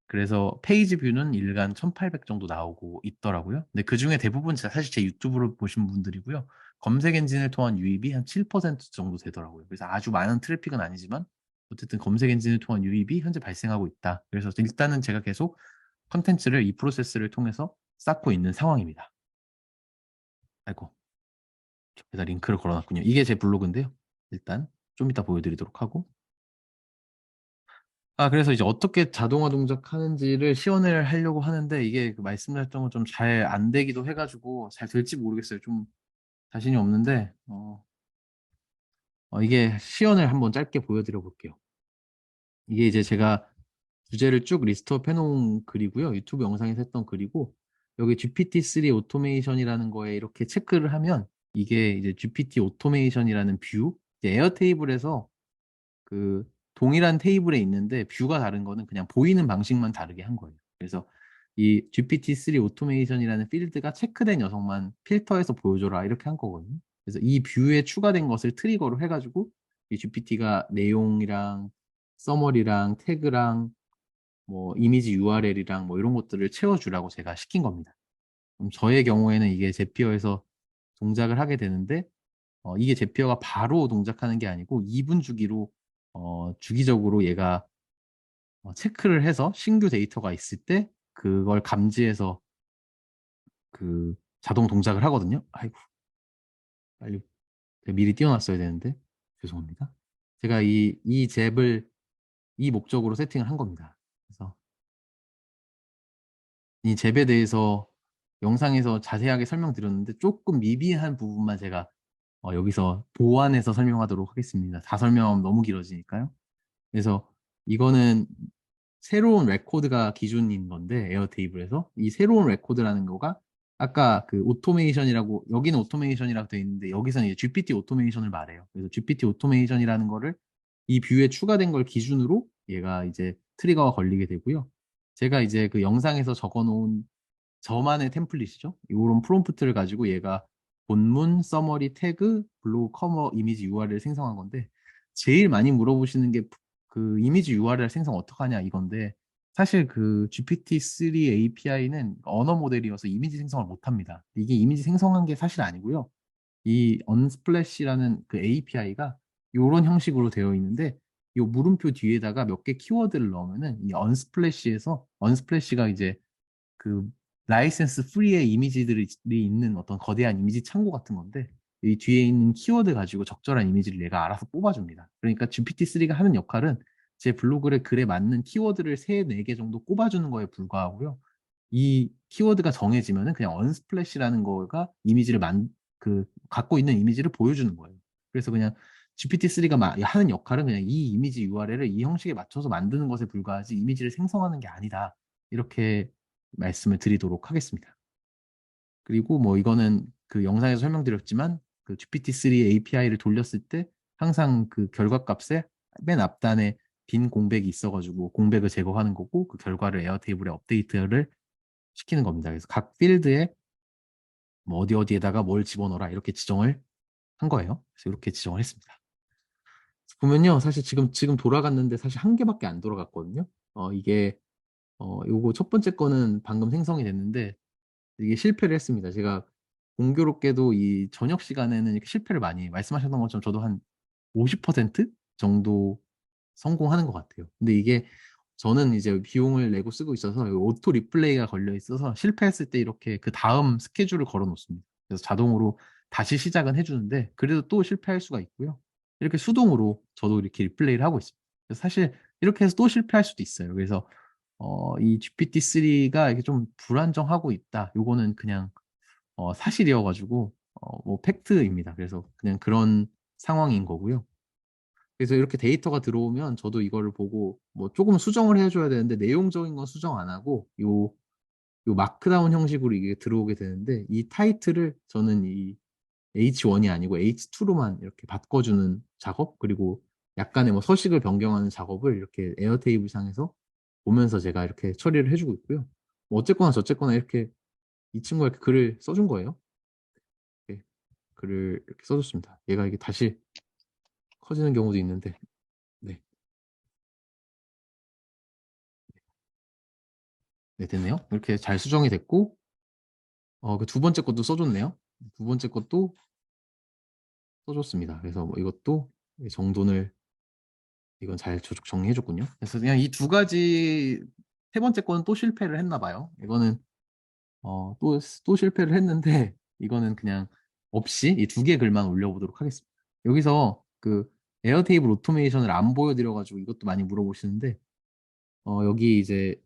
그래서 페이지 뷰는 일간 1,800 정도 나오고 있더라고요. 근데 그 중에 대부분 사실 제 유튜브를 보신 분들이고요. 검색 엔진을 통한 유입이 한 7% 정도 되더라고요. 그래서 아주 많은 트래픽은 아니지만 어쨌든 검색 엔진을 통한 유입이 현재 발생하고 있다. 그래서 일단은 제가 계속 컨텐츠를 이 프로세스를 통해서 쌓고 있는 상황입니다. 아이고, 여기다 링크를 걸어놨군요. 이게 제 블로그인데요. 일단 좀 이따 보여드리도록 하고. 그래서 이제 어떻게 자동화 동작하는지를 시연을 하려고 하는데 이게 그 말씀드렸던 건 좀 잘 안 되기도 해가지고 잘 될지 모르겠어요. 좀 자신이 없는데 이게 시연을 한번 짧게 보여드려 볼게요. 이게 이제 제가 주제를 쭉 리스트업 해놓은 글이고요. 유튜브 영상에서 했던 글이고 여기 GPT-3 오토메이션이라는 거에 이렇게 체크를 하면 이게 이제 GPT 오토메이션이라는 뷰, 이제 에어테이블에서 그 동일한 테이블에 있는데 뷰가 다른 거는 그냥 보이는 방식만 다르게 한 거예요. 그래서 이 GPT-3 오토메이션이라는 필드가 체크된 녀석만 필터해서 보여줘라 이렇게 한 거거든요. 그래서 이 뷰에 추가된 것을 트리거로 해가지고 이 GPT가 내용이랑 서머리랑 태그랑 뭐 이미지 URL이랑 뭐 이런 것들을 채워주라고 제가 시킨 겁니다. 그럼 저의 경우에는 이게 제피어에서 동작을 하게 되는데 이게 제피어가 바로 동작하는 게 아니고 2분 주기로 주기적으로 얘가 체크를 해서 신규 데이터가 있을 때 그걸 감지해서 그 자동 동작을 하거든요. 아이고, 빨리 제가 미리 띄워놨어야 되는데 죄송합니다. 제가 이 잽을 이 목적으로 세팅을 한 겁니다. 그래서 이 잽에 대해서 영상에서 자세하게 설명드렸는데 조금 미비한 부분만 제가 여기서 보완해서 설명하도록 하겠습니다. 다 설명하면 너무 길어지니까요. 그래서 이거는 새로운 레코드가 기준인 건데 에어테이블에서 이 새로운 레코드라는 거가 아까 그 오토메이션이라고 여기는 오토메이션이라고 되어 있는데 여기서는 이제 GPT 오토메이션을 말해요. 그래서 GPT 오토메이션이라는 거를 이 뷰에 추가된 걸 기준으로 얘가 이제 트리거가 걸리게 되고요. 제가 이제 그 영상에서 적어 놓은 저만의 템플릿이죠. 이런 프롬프트를 가지고 얘가 본문, 서머리, 태그, 블로그 커머, 이미지 URL 생성한 건데 제일 많이 물어보시는 게 그 이미지 URL 생성 어떻게 하냐 이건데 사실 그 GPT-3 API는 언어 모델이어서 이미지 생성을 못 합니다. 이게 이미지 생성한 게 사실 아니고요. 이 언스플래시라는 그 API가 이런 형식으로 되어 있는데 이 물음표 뒤에다가 몇 개 키워드를 넣으면은 이 언스플래시에서 언스플래시가 이제 그 라이센스 프리의 이미지들이 있는 어떤 거대한 이미지 창고 같은 건데 이 뒤에 있는 키워드 가지고 적절한 이미지를 얘가 알아서 뽑아줍니다. 그러니까 GPT-3가 하는 역할은 제 블로그의 글에 맞는 키워드를 3, 4개 정도 꼽아주는 거에 불과하고요. 이 키워드가 정해지면은 그냥 언스플래시라는 거가 갖고 있는 이미지를 보여주는 거예요. 그래서 그냥 GPT-3가 하는 역할은 그냥 이 이미지 URL을 이 형식에 맞춰서 만드는 것에 불과하지 이미지를 생성하는 게 아니다. 이렇게 말씀을 드리도록 하겠습니다. 그리고 뭐 이거는 그 영상에서 설명드렸지만 그 GPT-3 API를 돌렸을 때 항상 그 결과값에 맨 앞단에 빈 공백이 있어가지고 공백을 제거하는 거고 그 결과를 에어테이블에 업데이트를 시키는 겁니다. 그래서 각 필드에 뭐 어디에다가 뭘 집어넣어라 이렇게 지정을 한 거예요. 그래서 이렇게 지정을 했습니다. 보면요, 사실 지금 돌아갔는데 사실 한 개밖에 안 돌아갔거든요. 이게 요거 첫 번째 거는 방금 생성이 됐는데 이게 실패를 했습니다. 제가 공교롭게도 이 저녁 시간에는 이렇게 실패를 많이 말씀하셨던 것처럼 저도 한 50% 정도 성공하는 것 같아요. 근데 이게 저는 이제 비용을 내고 쓰고 있어서 오토 리플레이가 걸려 있어서 실패했을 때 이렇게 그 다음 스케줄을 걸어 놓습니다. 그래서 자동으로 다시 시작은 해주는데 그래도 또 실패할 수가 있고요. 이렇게 수동으로 저도 이렇게 리플레이를 하고 있습니다. 그래서 사실 이렇게 해서 또 실패할 수도 있어요. 그래서 이 GPT-3가 이게 좀 불안정하고 있다. 요거는 그냥 사실이어가지고 뭐 팩트입니다. 그래서 그냥 그런 상황인 거고요. 그래서 이렇게 데이터가 들어오면 저도 이거를 보고 뭐 조금 수정을 해줘야 되는데 내용적인 건 수정 안 하고 요 마크다운 형식으로 이게 들어오게 되는데 이 타이틀을 저는 이 H1이 아니고 H2로만 이렇게 바꿔주는 작업 그리고 약간의 뭐 서식을 변경하는 작업을 이렇게 에어테이블 상에서 보면서 제가 이렇게 처리를 해주고 있고요. 뭐 어쨌거나 저쨌거나 이렇게 이 친구가 이렇게 글을 써준 거예요. 이렇게 글을 이렇게 써줬습니다. 얘가 이게 다시 커지는 경우도 있는데 네, 네 됐네요. 이렇게 잘 수정이 됐고 그 두 번째 것도 써줬네요. 두 번째 것도 써줬습니다. 그래서 뭐 이것도 정돈을 이건 잘 정리해줬군요. 그래서 그냥 이 두 가지 세 번째 거는 또 실패를 했나 봐요. 이거는 또 실패를 했는데 이거는 그냥 없이 이 두 개 글만 올려보도록 하겠습니다. 여기서 그 에어테이블 오토메이션을 안 보여드려가지고 이것도 많이 물어보시는데 여기 이제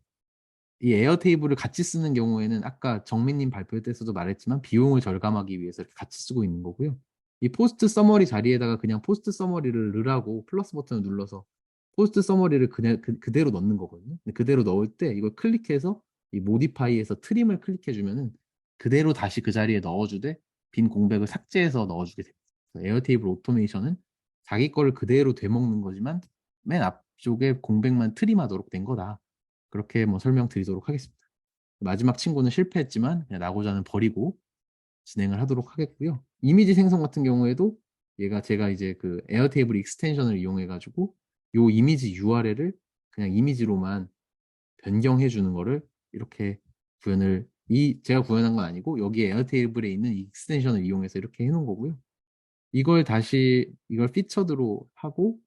이 에어테이블을 같이 쓰는 경우에는 아까 정민님 발표 때서도 말했지만 비용을 절감하기 위해서 이렇게 같이 쓰고 있는 거고요. 이 포스트 서머리 자리에다가 그냥 포스트 서머리를 넣으라고 플러스 버튼을 눌러서 포스트 서머리를 그냥 그대로 넣는 거거든요. 근데 그대로 넣을 때 이걸 클릭해서 이 모디파이에서 트림을 클릭해 주면은 그대로 다시 그 자리에 넣어주되 빈 공백을 삭제해서 넣어주게 됩니다. 에어테이블 오토메이션은 자기 거를 그대로 되먹는 거지만 맨 앞쪽에 공백만 트림하도록 된 거다. 그렇게 뭐 설명드리도록 하겠습니다. 마지막 친구는 실패했지만 그냥 나고자는 버리고 진행을 하도록 하겠고요. 이미지 생성 같은 경우에도 제가 이제 그 에어테이블 익스텐션을 이용해 가지고 요 이미지 URL을 그냥 이미지로만 변경해 주는 거를 이렇게 제가 구현한 건 아니고 여기 에어테이블에 있는 익스텐션을 이용해서 이렇게 해 놓은 거고요. 이걸 피처드로 하고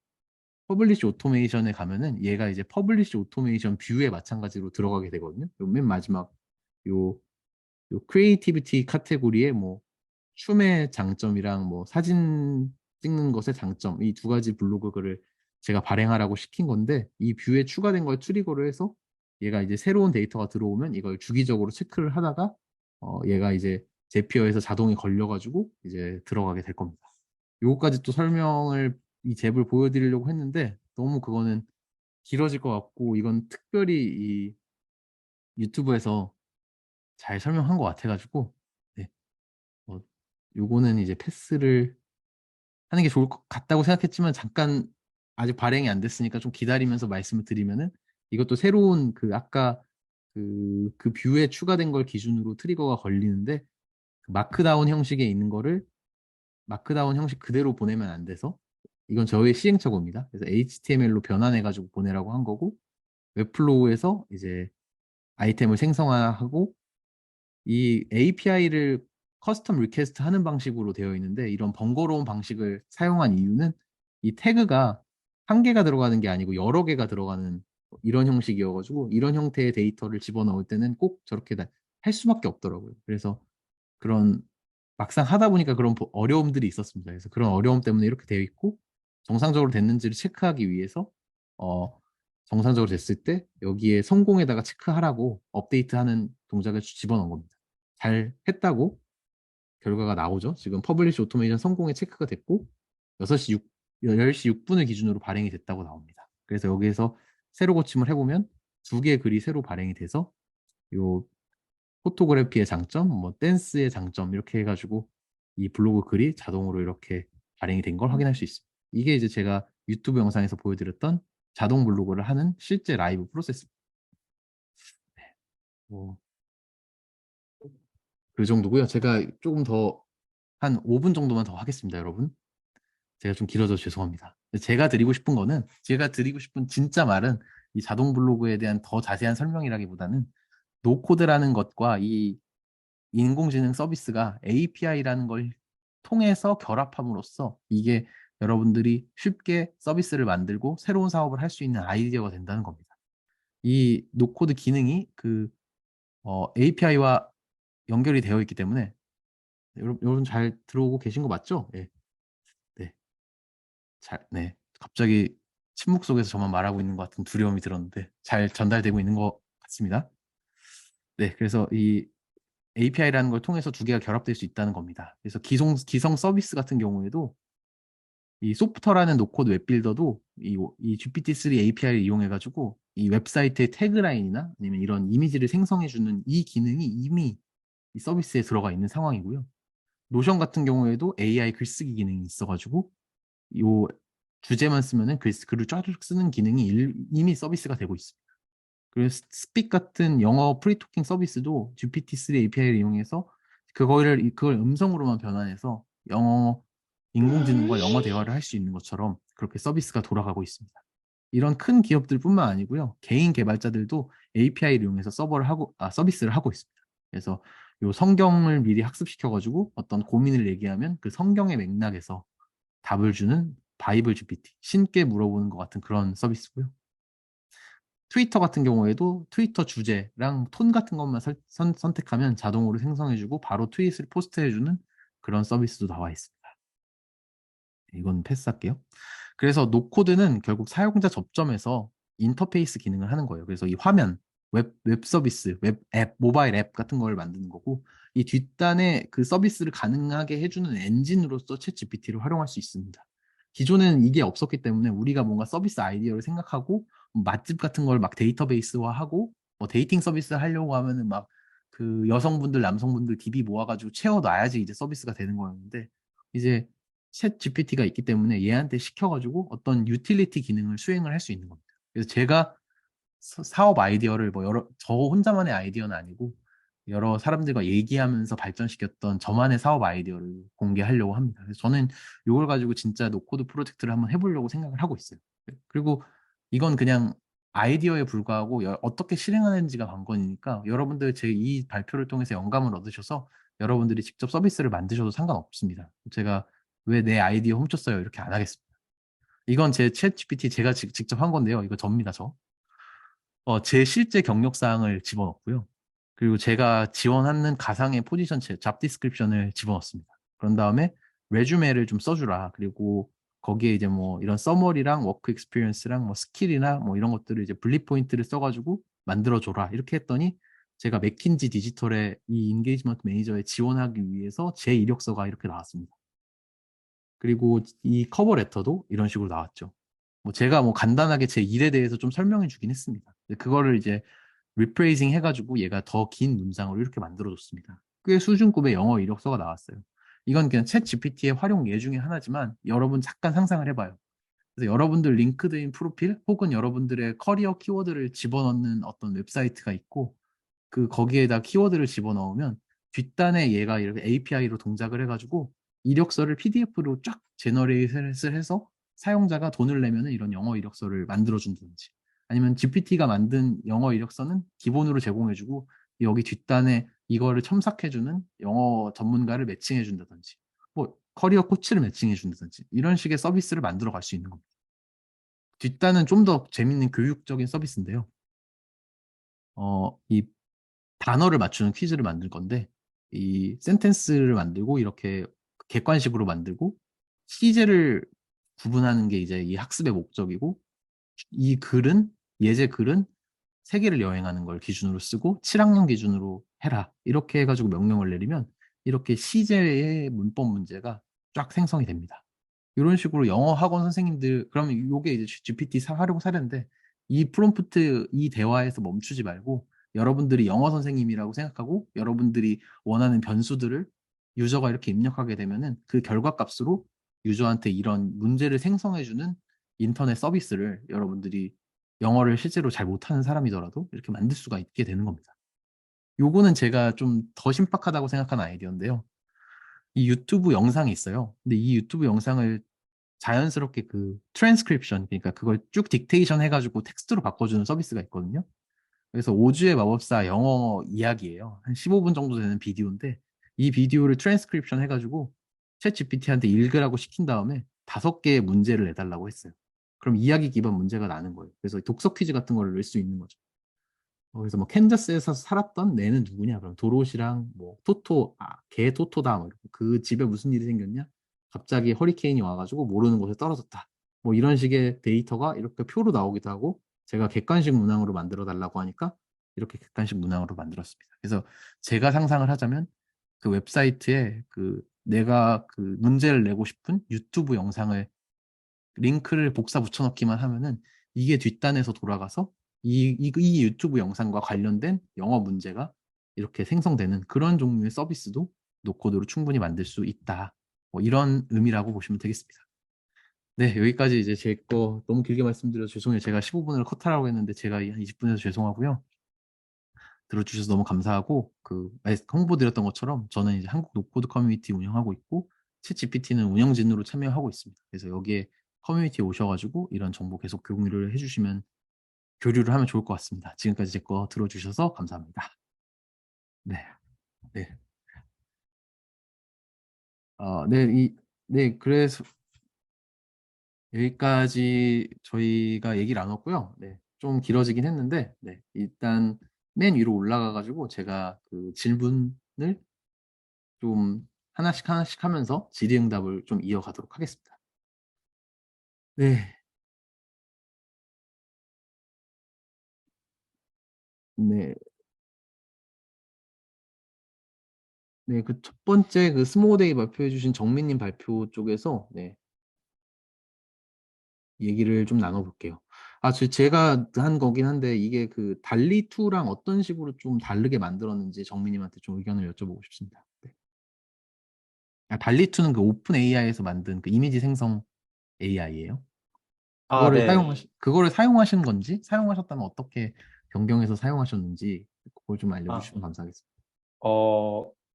퍼블리시 오토메이션에 가면은 얘가 이제 퍼블리시 오토메이션 뷰에 마찬가지로 들어가게 되거든요. 맨 마지막 요, 요 크리에이티비티 카테고리에 뭐 춤의 장점이랑 뭐 사진 찍는 것의 장점 이 두 가지 블로그 글을 제가 발행하라고 시킨 건데 이 뷰에 추가된 걸 트리거를 해서 얘가 이제 새로운 데이터가 들어오면 이걸 주기적으로 체크를 하다가 얘가 이제 제피어에서 자동이 걸려가지고 이제 들어가게 될 겁니다. 요거까지 또 설명을 이 잽을 보여드리려고 했는데 너무 그거는 길어질 것 같고 이건 특별히 이 유튜브에서 잘 설명한 것 같아가지고 네. 요거는 이제 패스를 하는 게 좋을 것 같다고 생각했지만 잠깐 아직 발행이 안 됐으니까 좀 기다리면서 말씀을 드리면은 이것도 새로운 그 아까 그 뷰에 추가된 걸 기준으로 트리거가 걸리는데 그 마크다운 형식에 있는 거를 마크다운 형식 그대로 보내면 안 돼서 이건 저의 시행착오입니다. 그래서 HTML로 변환해가지고 보내라고 한 거고 웹플로우에서 이제 아이템을 생성하고 이 API를 커스텀 리퀘스트 하는 방식으로 되어 있는데 이런 번거로운 방식을 사용한 이유는 이 태그가 한 개가 들어가는 게 아니고 여러 개가 들어가는 이런 형식이어가지고 이런 형태의 데이터를 집어넣을 때는 꼭 저렇게 할 수밖에 없더라고요. 그래서 그런 막상 하다 보니까 그런 어려움들이 있었습니다. 그래서 그런 어려움 때문에 이렇게 되어 있고 정상적으로 됐는지를 체크하기 위해서 어, 정상적으로 됐을 때 여기에 성공에다가 체크하라고 업데이트하는 동작을 집어넣은 겁니다. 잘 했다고 결과가 나오죠. 지금 퍼블리시 오토메이션 성공에 체크가 됐고 6시 10시 6분을 기준으로 발행이 됐다고 나옵니다. 그래서 여기에서 새로 고침을 해보면 두 개의 글이 새로 발행이 돼서 요 포토그래피의 장점, 뭐 댄스의 장점 이렇게 해가지고 이 블로그 글이 자동으로 이렇게 발행이 된 걸 확인할 수 있습니다. 이게 이제 제가 유튜브 영상에서 보여드렸던 자동 블로그를 하는 실제 라이브 프로세스입니다. 뭐, 그 정도고요. 제가 조금 더 한 5분 정도만 더 하겠습니다, 여러분. 제가 좀 길어져서 죄송합니다. 제가 드리고 싶은 거는 제가 드리고 싶은 진짜 말은 이 자동 블로그에 대한 더 자세한 설명이라기보다는 노코드라는 것과 이 인공지능 서비스가 API라는 걸 통해서 결합함으로써 이게 여러분들이 쉽게 서비스를 만들고 새로운 사업을 할 수 있는 아이디어가 된다는 겁니다. 이 노코드 기능이 그 API와 연결이 되어 있기 때문에 여러분 잘 들어오고 계신 거 맞죠? 예. 네. 네. 갑자기 침묵 속에서 저만 말하고 있는 것 같은 두려움이 들었는데 잘 전달되고 있는 것 같습니다. 네. 그래서 이 API라는 걸 통해서 두 개가 결합될 수 있다는 겁니다. 그래서 기성 서비스 같은 경우에도 이 소프터라는 노코드 웹빌더도 이 GPT-3 API를 이용해가지고 이 웹사이트의 태그라인이나 아니면 이런 이미지를 생성해주는 이 기능이 이미 이 서비스에 들어가 있는 상황이고요. 노션 같은 경우에도 AI 글쓰기 기능이 있어가지고 이 주제만 쓰면은 글을 쫙쫙 쓰는 기능이 이미 서비스가 되고 있습니다. 그리고 스픽 같은 영어 프리토킹 서비스도 GPT-3 API를 이용해서 그걸 음성으로만 변환해서 영어 인공지능과 영어 대화를 할 수 있는 것처럼 그렇게 서비스가 돌아가고 있습니다. 이런 큰 기업들뿐만 아니고요. 개인 개발자들도 API를 이용해서 서비스를 하고 있습니다. 그래서 요 성경을 미리 학습시켜가지고 어떤 고민을 얘기하면 그 성경의 맥락에서 답을 주는 바이블 GPT, 신께 물어보는 것 같은 그런 서비스고요. 트위터 같은 경우에도 트위터 주제랑 톤 같은 것만 선택하면 자동으로 생성해주고 바로 트윗을 포스트해주는 그런 서비스도 나와 있습니다. 이건 패스할게요. 그래서 노코드는 결국 사용자 접점에서 인터페이스 기능을 하는 거예요. 그래서 이 화면, 웹 서비스, 웹 앱, 모바일 앱 같은 걸 만드는 거고 이 뒷단에 그 서비스를 가능하게 해주는 엔진으로서 챗 GPT를 활용할 수 있습니다. 기존에는 이게 없었기 때문에 우리가 뭔가 서비스 아이디어를 생각하고 맛집 같은 걸 막 데이터베이스화하고 뭐 데이팅 서비스 하려고 하면은 막 그 여성분들, 남성분들 DB 모아가지고 채워놔야지 이제 서비스가 되는 거였는데 이제 챗 GPT가 있기 때문에 얘한테 시켜가지고 어떤 유틸리티 기능을 수행을 할 수 있는 겁니다. 그래서 제가 사업 아이디어를 뭐 저 혼자만의 아이디어는 아니고 여러 사람들과 얘기하면서 발전시켰던 저만의 사업 아이디어를 공개하려고 합니다. 그래서 저는 이걸 가지고 진짜 노코드 프로젝트를 한번 해보려고 생각을 하고 있어요. 그리고 이건 그냥 아이디어에 불과하고 어떻게 실행하는지가 관건이니까 여러분들 제 이 발표를 통해서 영감을 얻으셔서 여러분들이 직접 서비스를 만드셔도 상관없습니다. 제가 왜 내 아이디어 훔쳤어요? 이렇게 안 하겠습니다. 이건 제 챗 GPT 제가 직접 한 건데요. 이거 접니다, 저. 제 실제 경력사항을 집어넣고요. 그리고 제가 지원하는 가상의 포지션 잡 디스크립션을 집어넣습니다. 그런 다음에 레주메를 좀 써주라. 그리고 거기에 이제 뭐 이런 서머리랑 워크 익스피리언스랑 뭐 스킬이나 뭐 이런 것들을 이제 분리 포인트를 써가지고 만들어줘라. 이렇게 했더니 제가 맥킨지 디지털의 이 인게이지먼트 매니저에 지원하기 위해서 제 이력서가 이렇게 나왔습니다. 그리고 이 커버 레터도 이런 식으로 나왔죠. 뭐 제가 뭐 간단하게 제 일에 대해서 좀 설명해 주긴 했습니다. 그거를 이제 리프레이징 해가지고 얘가 더 긴 문장으로 이렇게 만들어줬습니다. 꽤 수준급의 영어 이력서가 나왔어요. 이건 그냥 챗 GPT의 활용 예 중에 하나지만 여러분 잠깐 상상을 해봐요. 그래서 여러분들 링크드인 프로필 혹은 여러분들의 커리어 키워드를 집어넣는 어떤 웹사이트가 있고 그 거기에다 키워드를 집어넣으면 뒷단에 얘가 이렇게 API로 동작을 해가지고 이력서를 PDF로 쫙 제너레이트를 해서 사용자가 돈을 내면은 이런 영어 이력서를 만들어준다든지 아니면 GPT가 만든 영어 이력서는 기본으로 제공해주고 여기 뒷단에 이거를 첨삭해주는 영어 전문가를 매칭해준다든지 뭐 커리어 코치를 매칭해준다든지 이런 식의 서비스를 만들어 갈 수 있는 겁니다. 뒷단은 좀 더 재밌는 교육적인 서비스인데요. 이 단어를 맞추는 퀴즈를 만들 건데 이 센텐스를 만들고 이렇게 객관식으로 만들고 시제를 구분하는 게 이제 이 학습의 목적이고 이 글은 예제 글은 세계를 여행하는 걸 기준으로 쓰고 7학년 기준으로 해라 이렇게 해가지고 명령을 내리면 이렇게 시제의 문법 문제가 쫙 생성이 됩니다. 이런 식으로 영어 학원 선생님들 그러면 이게 이제 GPT 활용 사례인데 이 프롬프트 이 대화에서 멈추지 말고 여러분들이 영어 선생님이라고 생각하고 여러분들이 원하는 변수들을 유저가 이렇게 입력하게 되면은 그 결과값으로 유저한테 이런 문제를 생성해주는 인터넷 서비스를 여러분들이 영어를 실제로 잘 못하는 사람이더라도 이렇게 만들 수가 있게 되는 겁니다. 요거는 제가 좀 더 신박하다고 생각하는 아이디어인데요. 이 유튜브 영상이 있어요. 근데 이 유튜브 영상을 자연스럽게 그 트랜스크립션, 그러니까 그걸 쭉 딕테이션 해가지고 텍스트로 바꿔주는 서비스가 있거든요. 그래서 오즈의 마법사 영어 이야기예요. 한 15분 정도 되는 비디오인데 이 비디오를 트랜스크립션 해가지고 챗 GPT한테 읽으라고 시킨 다음에 5개의 문제를 내달라고 했어요. 그럼 이야기 기반 문제가 나는 거예요. 그래서 독서 퀴즈 같은 거를 낼 수 있는 거죠. 그래서 뭐 캔자스에서 살았던 내는 누구냐? 그럼 도롯이랑 뭐 토토, 개 토토다. 뭐 이러고 그 집에 무슨 일이 생겼냐? 갑자기 허리케인이 와가지고 모르는 곳에 떨어졌다. 뭐 이런 식의 데이터가 이렇게 표로 나오기도 하고 제가 객관식 문항으로 만들어 달라고 하니까 이렇게 객관식 문항으로 만들었습니다. 그래서 제가 상상을 하자면 그 웹사이트에 그 내가 그 문제를 내고 싶은 유튜브 영상을 링크를 복사 붙여넣기만 하면은 이게 뒷단에서 돌아가서 이 유튜브 영상과 관련된 영어 문제가 이렇게 생성되는 그런 종류의 서비스도 노코드로 충분히 만들 수 있다. 뭐 이런 의미라고 보시면 되겠습니다. 네, 여기까지 이제 제 거 너무 길게 말씀드려서 죄송해요. 제가 15분을 컷하라고 했는데 제가 한 20분에서 죄송하고요. 들어주셔서 너무 감사하고 홍보 드렸던 것처럼 저는 이제 한국 노코드 커뮤니티 운영하고 있고 챗 GPT는 운영진으로 참여하고 있습니다. 그래서 여기에 커뮤니티에 오셔가지고 이런 정보 계속 공유를 해주시면 교류를 하면 좋을 것 같습니다. 지금까지 제 거 들어주셔서 감사합니다. 네, 네, 네, 그래서 여기까지 저희가 얘기를 나눴고요. 네, 좀 길어지긴 했는데, 네, 일단 맨 위로 올라가가지고 제가 그 질문을 좀 하나씩 하나씩 하면서 질의응답을 좀 이어가도록 하겠습니다. 네, 네, 네, 그 첫 번째 그 스모데이 발표해주신 정민님 발표 쪽에서 네, 얘기를 좀 나눠볼게요. 제가 한 거긴 한데 이게 그 달리2랑 어떤 식으로 좀 다르게 만들었는지 정민님한테 좀 의견을 여쭤보고 싶습니다. 네. 달리2는 그 오픈 AI에서 만든 그 이미지 생성 AI예요. 아, 네. 그거를 사용하신 건지, 사용하셨다면 어떻게 변경해서 사용하셨는지, 그걸 좀 아, 알려주시면 감사하겠습니다.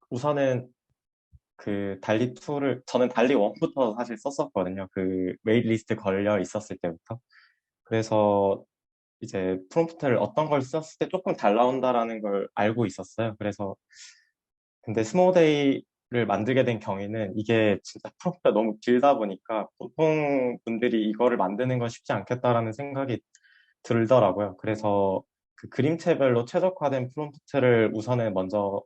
우선은 그 달리2를, 저는 달리1부터 사실 썼었거든요. 그 웨이트리스트 걸려 있었을 때부터. 그래서 이제 프롬프트를 어떤 걸 썼을 때 조금 잘 나온다라는 걸 알고 있었어요. 그래서 근데 스모데이를 만들게 된 경위는 이게 진짜 프롬프트가 너무 길다 보니까 보통 분들이 이거를 만드는 건 쉽지 않겠다라는 생각이 들더라고요. 그래서 그 그림체별로 최적화된 프롬프트를 우선은 먼저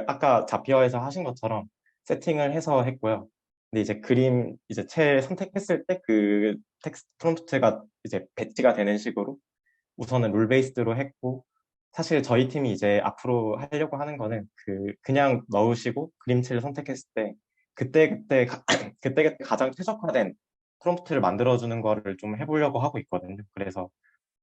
아까 자피어에서 하신 것처럼 세팅을 해서 했고요. 근데 이제 이제 선택했을 때 그 텍스트 프롬프트가 이제 배치가 되는 식으로 우선은 룰 베이스드로 했고, 사실 저희 팀이 이제 앞으로 하려고 하는 거는 그냥 넣으시고 그림체를 선택했을 때 그때그때 그때그때 가장 최적화된 프롬프트를 만들어주는 거를 좀 해보려고 하고 있거든요. 그래서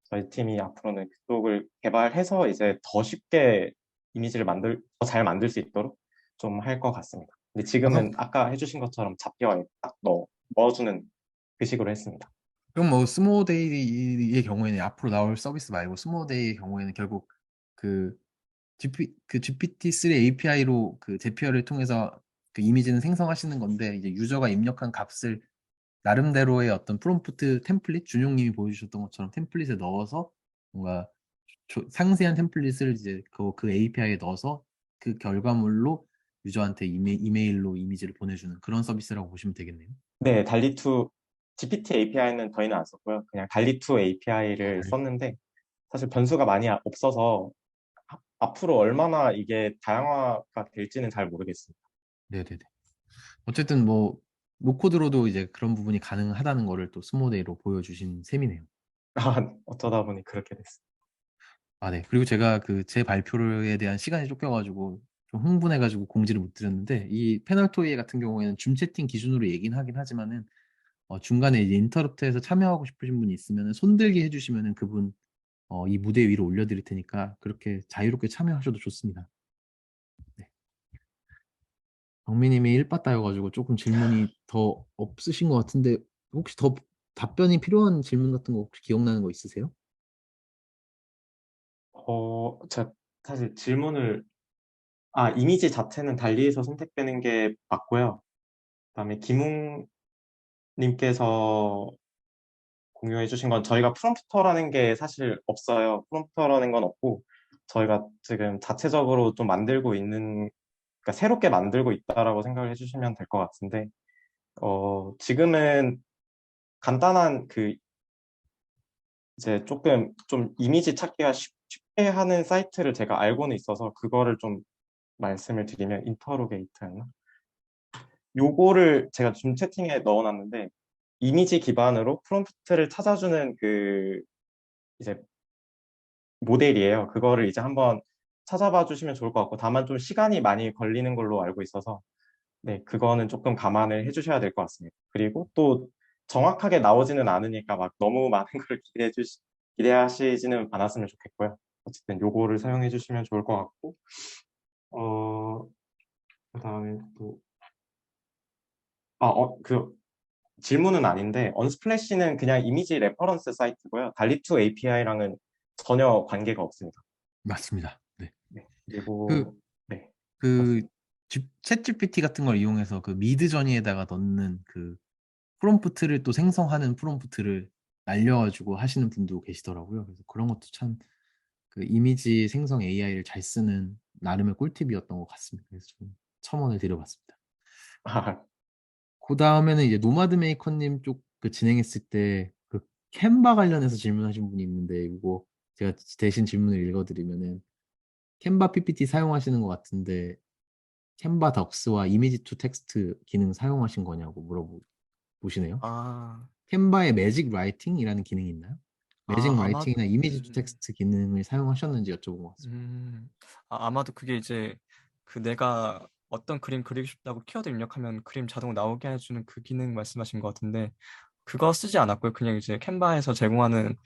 저희 팀이 앞으로는 그쪽을 개발해서 이제 더 쉽게 이미지를 더 잘 만들 수 있도록 좀 할 것 같습니다. 근데 다섯, 지금은 아까 해주신 것처럼 잡혀에 딱 넣어주는 그 식으로 했습니다. 그럼 뭐 스모데이의 경우에는 앞으로 나올 서비스 말고 스모데이의 경우에는 결국 그 GPT-3 API로 그 제피어를 통해서 그 이미지는 생성하시는 건데 이제 유저가 입력한 값을 나름대로의 어떤 프롬프트 템플릿 준용님이 보여주셨던 것처럼 템플릿에 넣어서 뭔가 상세한 템플릿을 이제 그 API에 넣어서 그 결과물로 유저한테 이메일로 이미지를 보내주는 그런 서비스라고 보시면 되겠네요. 네, 달리2 GPT API는 저희는 안 썼고요. 그냥 달리2 API를 썼는데 사실 변수가 많이 없어서 앞으로 얼마나 이게 다양화가 될지는 잘 모르겠습니다. 네네네. 어쨌든 뭐 노코드로도 이제 그런 부분이 가능하다는 거를 또 스모데이로 보여주신 셈이네요. 어쩌다 보니 그렇게 됐어요. 아, 네. 그리고 제가 그 제 발표에 대한 시간이 쫓겨가지고 좀 흥분해가지고 공지를 못 드렸는데 이 패널 토의 같은 경우에는 줌 채팅 기준으로 얘기는 하긴 하지만은 중간에 이제 인터럽트해서 참여하고 싶으신 분이 있으면 손들게 해주시면은 그분 이 무대 위로 올려드릴 테니까 그렇게 자유롭게 참여하셔도 좋습니다. 네. 정민님이 일빠따여가지고 조금 질문이 더 없으신 것 같은데 혹시 더 답변이 필요한 질문 같은 거 혹시 기억나는 거 있으세요? 제가 사실 이미지 자체는 달리에서 선택되는 게 맞고요. 그다음에 김웅님께서 공유해 주신 건 저희가 프롬프터라는 게 사실 없어요. 프롬프터라는 건 없고 저희가 지금 자체적으로 좀 만들고 있는, 그러니까 새롭게 만들고 있다라고 생각을 해주시면 될 것 같은데 지금은 간단한 이제 조금 좀 이미지 찾기가 쉽게 하는 사이트를 제가 알고는 있어서 그거를 좀 말씀을 드리면 인터로게이트였나? 요거를 제가 줌 채팅에 넣어놨는데 이미지 기반으로 프롬프트를 찾아주는 이제 모델이에요. 그거를 이제 한번 찾아봐 주시면 좋을 것 같고 다만 좀 시간이 많이 걸리는 걸로 알고 있어서 네, 그거는 조금 감안을 해주셔야 될 것 같습니다. 그리고 또 정확하게 나오지는 않으니까 막 너무 많은 걸 기대하시지는 않았으면 좋겠고요. 어쨌든 요거를 사용해 주시면 좋을 것 같고 그다음에 또 질문은 아닌데 언스플래시는 그냥 이미지 레퍼런스 사이트고요. 달리2 API랑은 전혀 관계가 없습니다. 맞습니다. 네. 네, 그, 그리고 네, 그, 맞습니다. 챗 GPT 같은 걸 이용해서 그 미드 저니에다가 넣는 그 프롬프트를 또 생성하는 프롬프트를 날려가지고 하시는 분도 계시더라고요. 그래서 그런 것도 참 그 이미지 생성 AI를 잘 쓰는 나름의 꿀팁이었던 것 같습니다. 그래서 좀 첨언을 드려봤습니다. 아, 그 다음에는 이제 노마드 메이커님 쪽 그 진행했을 때 그 캔바 관련해서 질문하신 분이 있는데 이거 제가 대신 질문을 읽어드리면은 캔바 PPT 사용하시는 것 같은데 캔바 덕스와 이미지 투 텍스트 기능 사용하신 거냐고 물어보시네요. 아, 캔바에 매직 라이팅이라는 기능이 있나요? 매직 아마, 라이팅이나 이미지 투 음, 텍스트 기능을 사용하셨는지 여쭤본 것 같습니다. 아마도 그게 이제 그 내가 어떤 그림 그리고 싶다고 키워드 입력하면 그림 자동 나오게 해주는 그 기능 말씀하신 것 같은데 그거 쓰지 않았고요. 그냥 이제 캔바에서 제공하는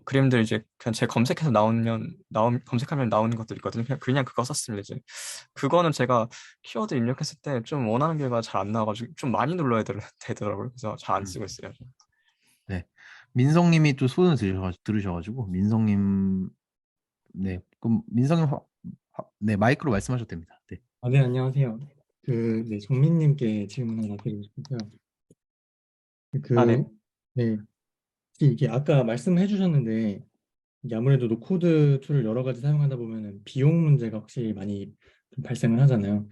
그림들 이제 그냥 제 검색해서 검색하면 나오는 것들 있거든요. 그냥 그거 썼습니다. 이제 그거는 제가 키워드 입력했을 때 좀 원하는 결과가 잘 안 나와가지고 좀 많이 눌러야 되더라고요. 그래서 잘 안 음. 쓰고 있어요. 네. 민성님이 또 손을 들으셔가지고 민성님 네 그럼 민성님 네 마이크로 말씀하셔도 됩니다. 네. 네, 안녕하세요. 네, 정민님께 질문 하나 드리고 싶고요. 네. 네, 이게 아까 말씀해 주셨는데, 이게 아무래도 노코드 툴을 여러 가지 사용하다 보면은 비용 문제가 확실히 많이 좀 발생을 하잖아요.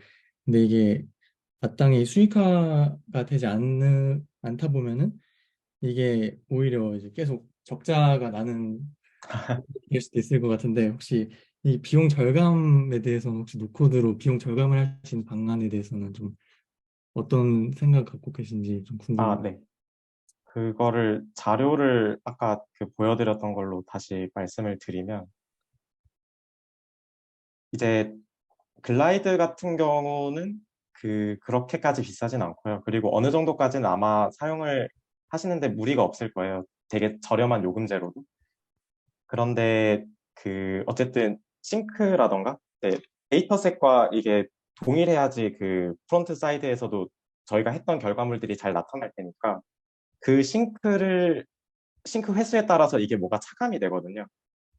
근데 이게 마땅히 수익화가 되지 않다 보면은 이게 오히려 이제 계속 적자가 나는 될 수도 있을 것 같은데, 혹시 이 비용 절감에 대해서는 혹시 노코드로 비용 절감을 할 수 있는 방안에 대해서는 좀 어떤 생각 갖고 계신지 좀 궁금해요. 네. 그거를 자료를 아까 보여드렸던 걸로 다시 말씀을 드리면 이제 글라이드 같은 경우는 그렇게까지 비싸진 않고요. 그리고 어느 정도까지는 아마 사용을 하시는데 무리가 없을 거예요. 되게 저렴한 요금제로도. 그런데 어쨌든 싱크라던가 네, 데이터셋과 이게 동일해야지 프론트 사이드에서도 저희가 했던 결과물들이 잘 나타날 테니까 그 싱크 횟수에 따라서 이게 뭐가 차감이 되거든요.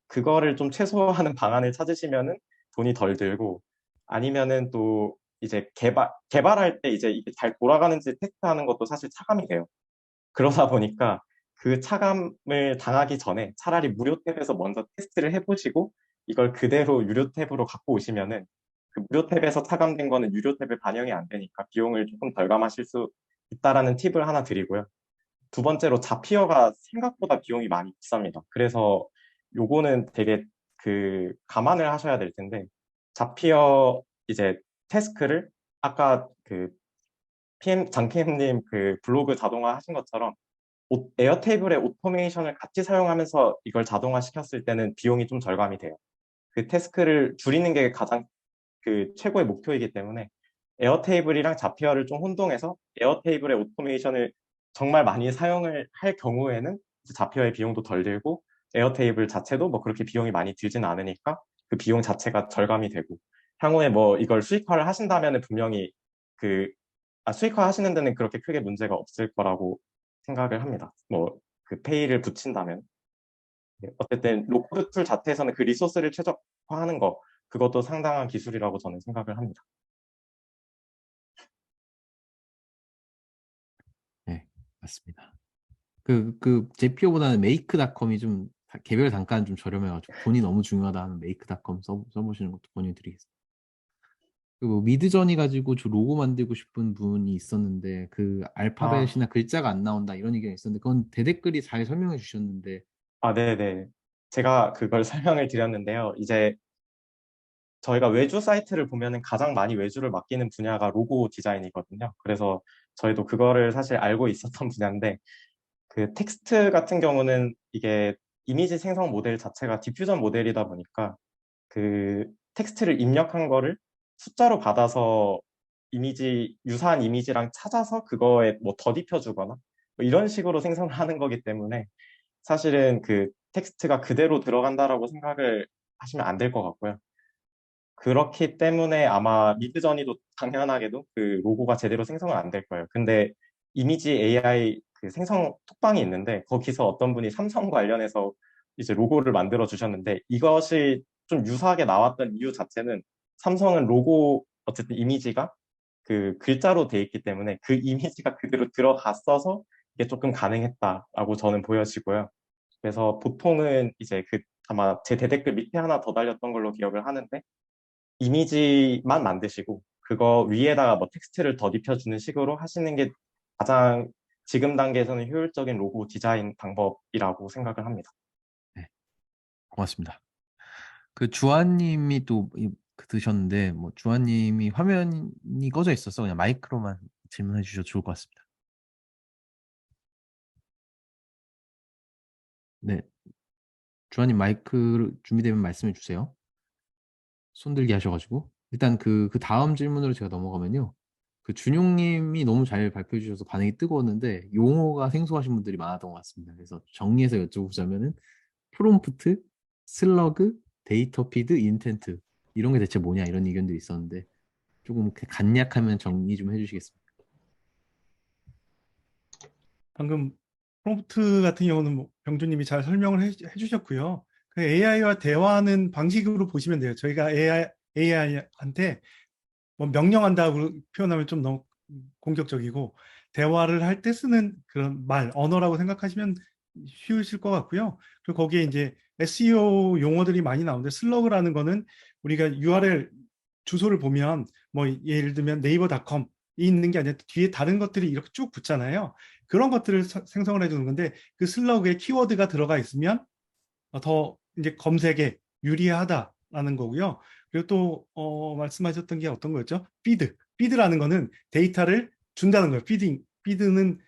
그거를 좀 최소화하는 방안을 찾으시면은 돈이 덜 들고, 아니면은 또 이제 개발할 때 이제 이게 잘 돌아가는지 테스트하는 것도 사실 차감이 돼요. 그러다 보니까 그 차감을 당하기 전에 차라리 무료 탭에서 먼저 테스트를 해보시고 이걸 그대로 유료 탭으로 갖고 오시면은 그 무료 탭에서 차감된 거는 유료 탭에 반영이 안 되니까 비용을 조금 덜감하실 수 있다라는 팁을 하나 드리고요. 두 번째로 자피어가 생각보다 비용이 많이 비쌉니다. 그래서 요거는 되게 감안을 하셔야 될 텐데, 자피어 이제 태스크를 아까 장PM님 블로그 자동화 하신 것처럼 에어테이블의 오토메이션을 같이 사용하면서 이걸 자동화 시켰을 때는 비용이 좀 절감이 돼요. 그 태스크를 줄이는 게 가장 최고의 목표이기 때문에 에어테이블이랑 자피어를 좀 혼동해서 에어테이블의 오토메이션을 정말 많이 사용을 할 경우에는 자피어의 비용도 덜 들고 에어테이블 자체도 뭐 그렇게 비용이 많이 들진 않으니까 그 비용 자체가 절감이 되고, 향후에 뭐 이걸 수익화를 하신다면 분명히 수익화 하시는 데는 그렇게 크게 문제가 없을 거라고 생각을 합니다. 뭐 페이를 붙인다면. 어쨌든 로코드 툴 자체에서는 그 리소스를 최적화하는 거, 그것도 상당한 기술이라고 저는 생각을 합니다. 네, 맞습니다. 제피어보다는 메이크닷컴이 좀 개별 단가는 좀 저렴해가지고 돈이 너무 중요하다 하면 메이크닷컴 써보시는 것도 권유드리겠습니다. 그리고 미드저니 가지고 저 로고 만들고 싶은 분이 있었는데 그 알파벳이나 글자가 안 나온다 이런 얘기가 있었는데 그건 대댓글이 잘 설명해 주셨는데. 네네. 제가 그걸 설명을 드렸는데요. 이제 저희가 외주 사이트를 보면은 가장 많이 외주를 맡기는 분야가 로고 디자인이거든요. 그래서 저희도 그거를 사실 알고 있었던 분야인데, 텍스트 같은 경우는 이게 이미지 생성 모델 자체가 디퓨전 모델이다 보니까 텍스트를 입력한 거를 숫자로 받아서 유사한 이미지랑 찾아서 그거에 뭐 덧입혀주거나 뭐 이런 식으로 생성을 하는 거기 때문에 사실은 텍스트가 그대로 들어간다라고 생각을 하시면 안 될 것 같고요. 그렇기 때문에 아마 미드저니도 당연하게도 로고가 제대로 생성은 안 될 거예요. 근데 이미지 AI 생성 톡방이 있는데 거기서 어떤 분이 삼성 관련해서 이제 로고를 만들어 주셨는데, 이것이 좀 유사하게 나왔던 이유 자체는 삼성은 로고 어쨌든 이미지가 글자로 돼 있기 때문에 그 이미지가 그대로 들어갔어서 이게 조금 가능했다라고 저는 보여지고요. 그래서 보통은 이제 아마 제 대댓글 밑에 하나 더 달렸던 걸로 기억을 하는데, 이미지만 만드시고 그거 위에다가 뭐 텍스트를 덧입혀주는 식으로 하시는 게 가장 지금 단계에서는 효율적인 로고 디자인 방법이라고 생각을 합니다. 네, 고맙습니다. 주한님이 또 드셨는데 뭐 주한님이 화면이 꺼져 있어서 그냥 마이크로만 질문해 주셔도 좋을 것 같습니다. 네, 주한님 마이크 준비되면 말씀해 주세요. 손들기 하셔가지고 일단 그 다음 질문으로 제가 넘어가면요. 준용님이 너무 잘 발표해 주셔서 반응이 뜨거웠는데 용어가 생소하신 분들이 많았던 것 같습니다. 그래서 정리해서 여쭤보자면은 프롬프트, 슬러그, 데이터 피드, 인텐트 이런 게 대체 뭐냐 이런 의견들이 있었는데 조금 간략하면 정리 좀 해주시겠습니까? 방금 프롬프트 같은 경우는 뭐 병주님이 잘 설명을 해주셨고요. 그 AI와 대화하는 방식으로 보시면 돼요. 저희가 AI한테 뭐 명령한다고 표현하면 좀 너무 공격적이고, 대화를 할 때 쓰는 그런 언어라고 생각하시면 쉬우실 것 같고요. 그리고 거기에 이제 SEO 용어들이 많이 나오는데, 슬러그라는 거는 우리가 URL 주소를 보면 뭐 예를 들면 네이버닷컴이 있는 게 아니라 뒤에 다른 것들이 이렇게 쭉 붙잖아요. 그런 것들을 생성을 해주는 건데, 그 슬러그에 키워드가 들어가 있으면 더 이제 검색에 유리하다라는 거고요. 그리고 또 말씀하셨던 게 어떤 거였죠? 피드라는 거는 데이터를 준다는 거예요. 피드는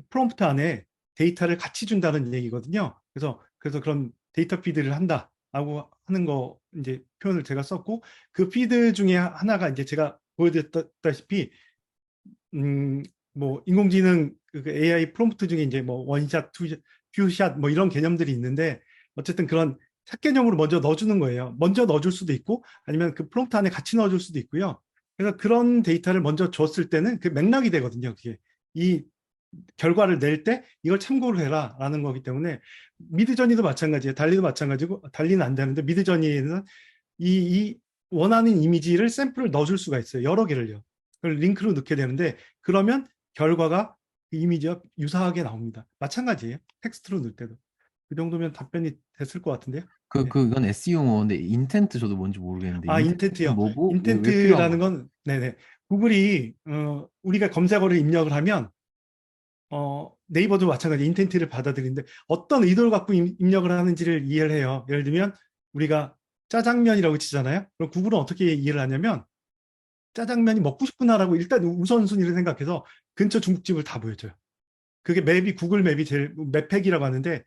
프롬프트 안에 데이터를 같이 준다는 얘기거든요. 그래서 그런 데이터 피드를 한다라고 하는 거 이제 표현을 제가 썼고, 그 피드 중에 하나가 이제 제가 보여드렸다시피 뭐 인공지능 AI 프롬프트 중에 이제 뭐 원샷, 투샷, 퓨샷 뭐 이런 개념들이 있는데, 어쨌든 그런 샷 개념으로 먼저 넣어주는 거예요. 먼저 넣어줄 수도 있고 아니면 그 프롬프트 안에 같이 넣어줄 수도 있고요. 그래서 그런 데이터를 먼저 줬을 때는 그 맥락이 되거든요. 그게 이 결과를 낼 때 이걸 참고를 해라라는 거기 때문에, 미드저니도 마찬가지예요. 달리도 마찬가지고, 달리는 안 되는데 미드저니에는 이 원하는 이미지를 샘플을 넣어줄 수가 있어요. 여러 개를요. 그걸 링크로 넣게 되는데 그러면 결과가 그 이미지와 유사하게 나옵니다. 마찬가지예요. 텍스트로 넣을 때도. 그 정도면 답변이 됐을 것 같은데요. 네. 그건 SEO 용어인데 인텐트 저도 뭔지 모르겠는데 아, 인텐트는 인텐트요. 뭐고 왜 필요한 인텐트라는 거죠? 건, 네네. 구글이, 우리가 검색어를 입력을 하면, 네이버도 마찬가지 인텐트를 받아들이는데 어떤 의도를 갖고 입력을 하는지를 이해를 해요. 예를 들면, 우리가 짜장면이라고 치잖아요. 그럼 구글은 어떻게 이해를 하냐면, 짜장면이 먹고 싶구나라고 일단 우선순위를 생각해서 근처 중국집을 다 보여줘요. 그게 맵이, 구글 맵이 제일, 맵팩이라고 하는데,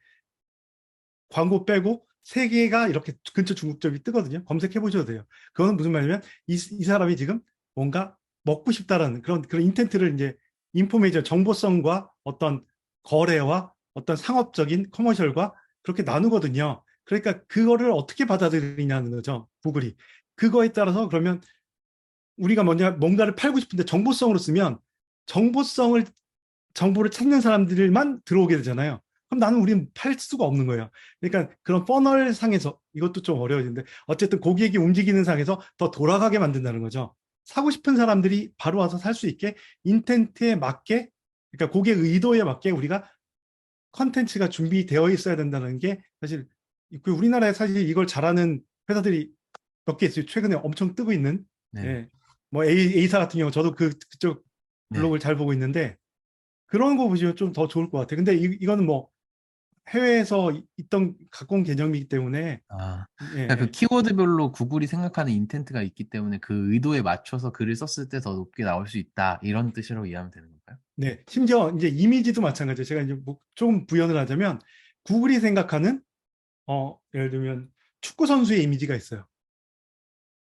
광고 빼고 세 개가 이렇게 근처 중국집이 뜨거든요. 검색해 보셔도 돼요. 그거는 무슨 말이냐면 이 사람이 지금 뭔가 먹고 싶다라는 그런 인텐트를 이제 인포메이션 정보성과 어떤 거래와 어떤 상업적인 커머셜과 그렇게 나누거든요. 그러니까 그거를 어떻게 받아들이냐는 거죠. 구글이. 그거에 따라서 그러면 우리가 뭔가를 팔고 싶은데 정보성으로 쓰면 정보성을 정보를 찾는 사람들만 들어오게 되잖아요. 그럼 나는 우리는 팔 수가 없는 거예요. 그러니까 그런 퍼널 상에서 이것도 좀 어려워지는데 어쨌든 고객이 움직이는 상에서 더 돌아가게 만든다는 거죠. 사고 싶은 사람들이 바로 와서 살 수 있게 인텐트에 맞게 그러니까 고객 의도에 맞게 우리가 컨텐츠가 준비되어 있어야 된다는 게 사실 우리나라에 사실 이걸 잘하는 회사들이 몇 개 있어요. 최근에 엄청 뜨고 있는 네. 예. 뭐 A사 같은 경우 저도 그쪽 네. 블로그를 잘 보고 있는데 그런 거 보시면 좀 더 좋을 것 같아요. 근데 이거는 뭐 해외에서 있던 갖고 온 개념이기 때문에 아, 예, 그러니까 그 예. 키워드별로 구글이 생각하는 인텐트가 있기 때문에 그 의도에 맞춰서 글을 썼을 때 더 높게 나올 수 있다. 이런 뜻으로 이해하면 되는 건가요? 네. 심지어 이제 이미지도 마찬가지예요. 제가 이제 뭐 조금 부연을 하자면 구글이 생각하는 예를 들면 축구 선수의 이미지가 있어요.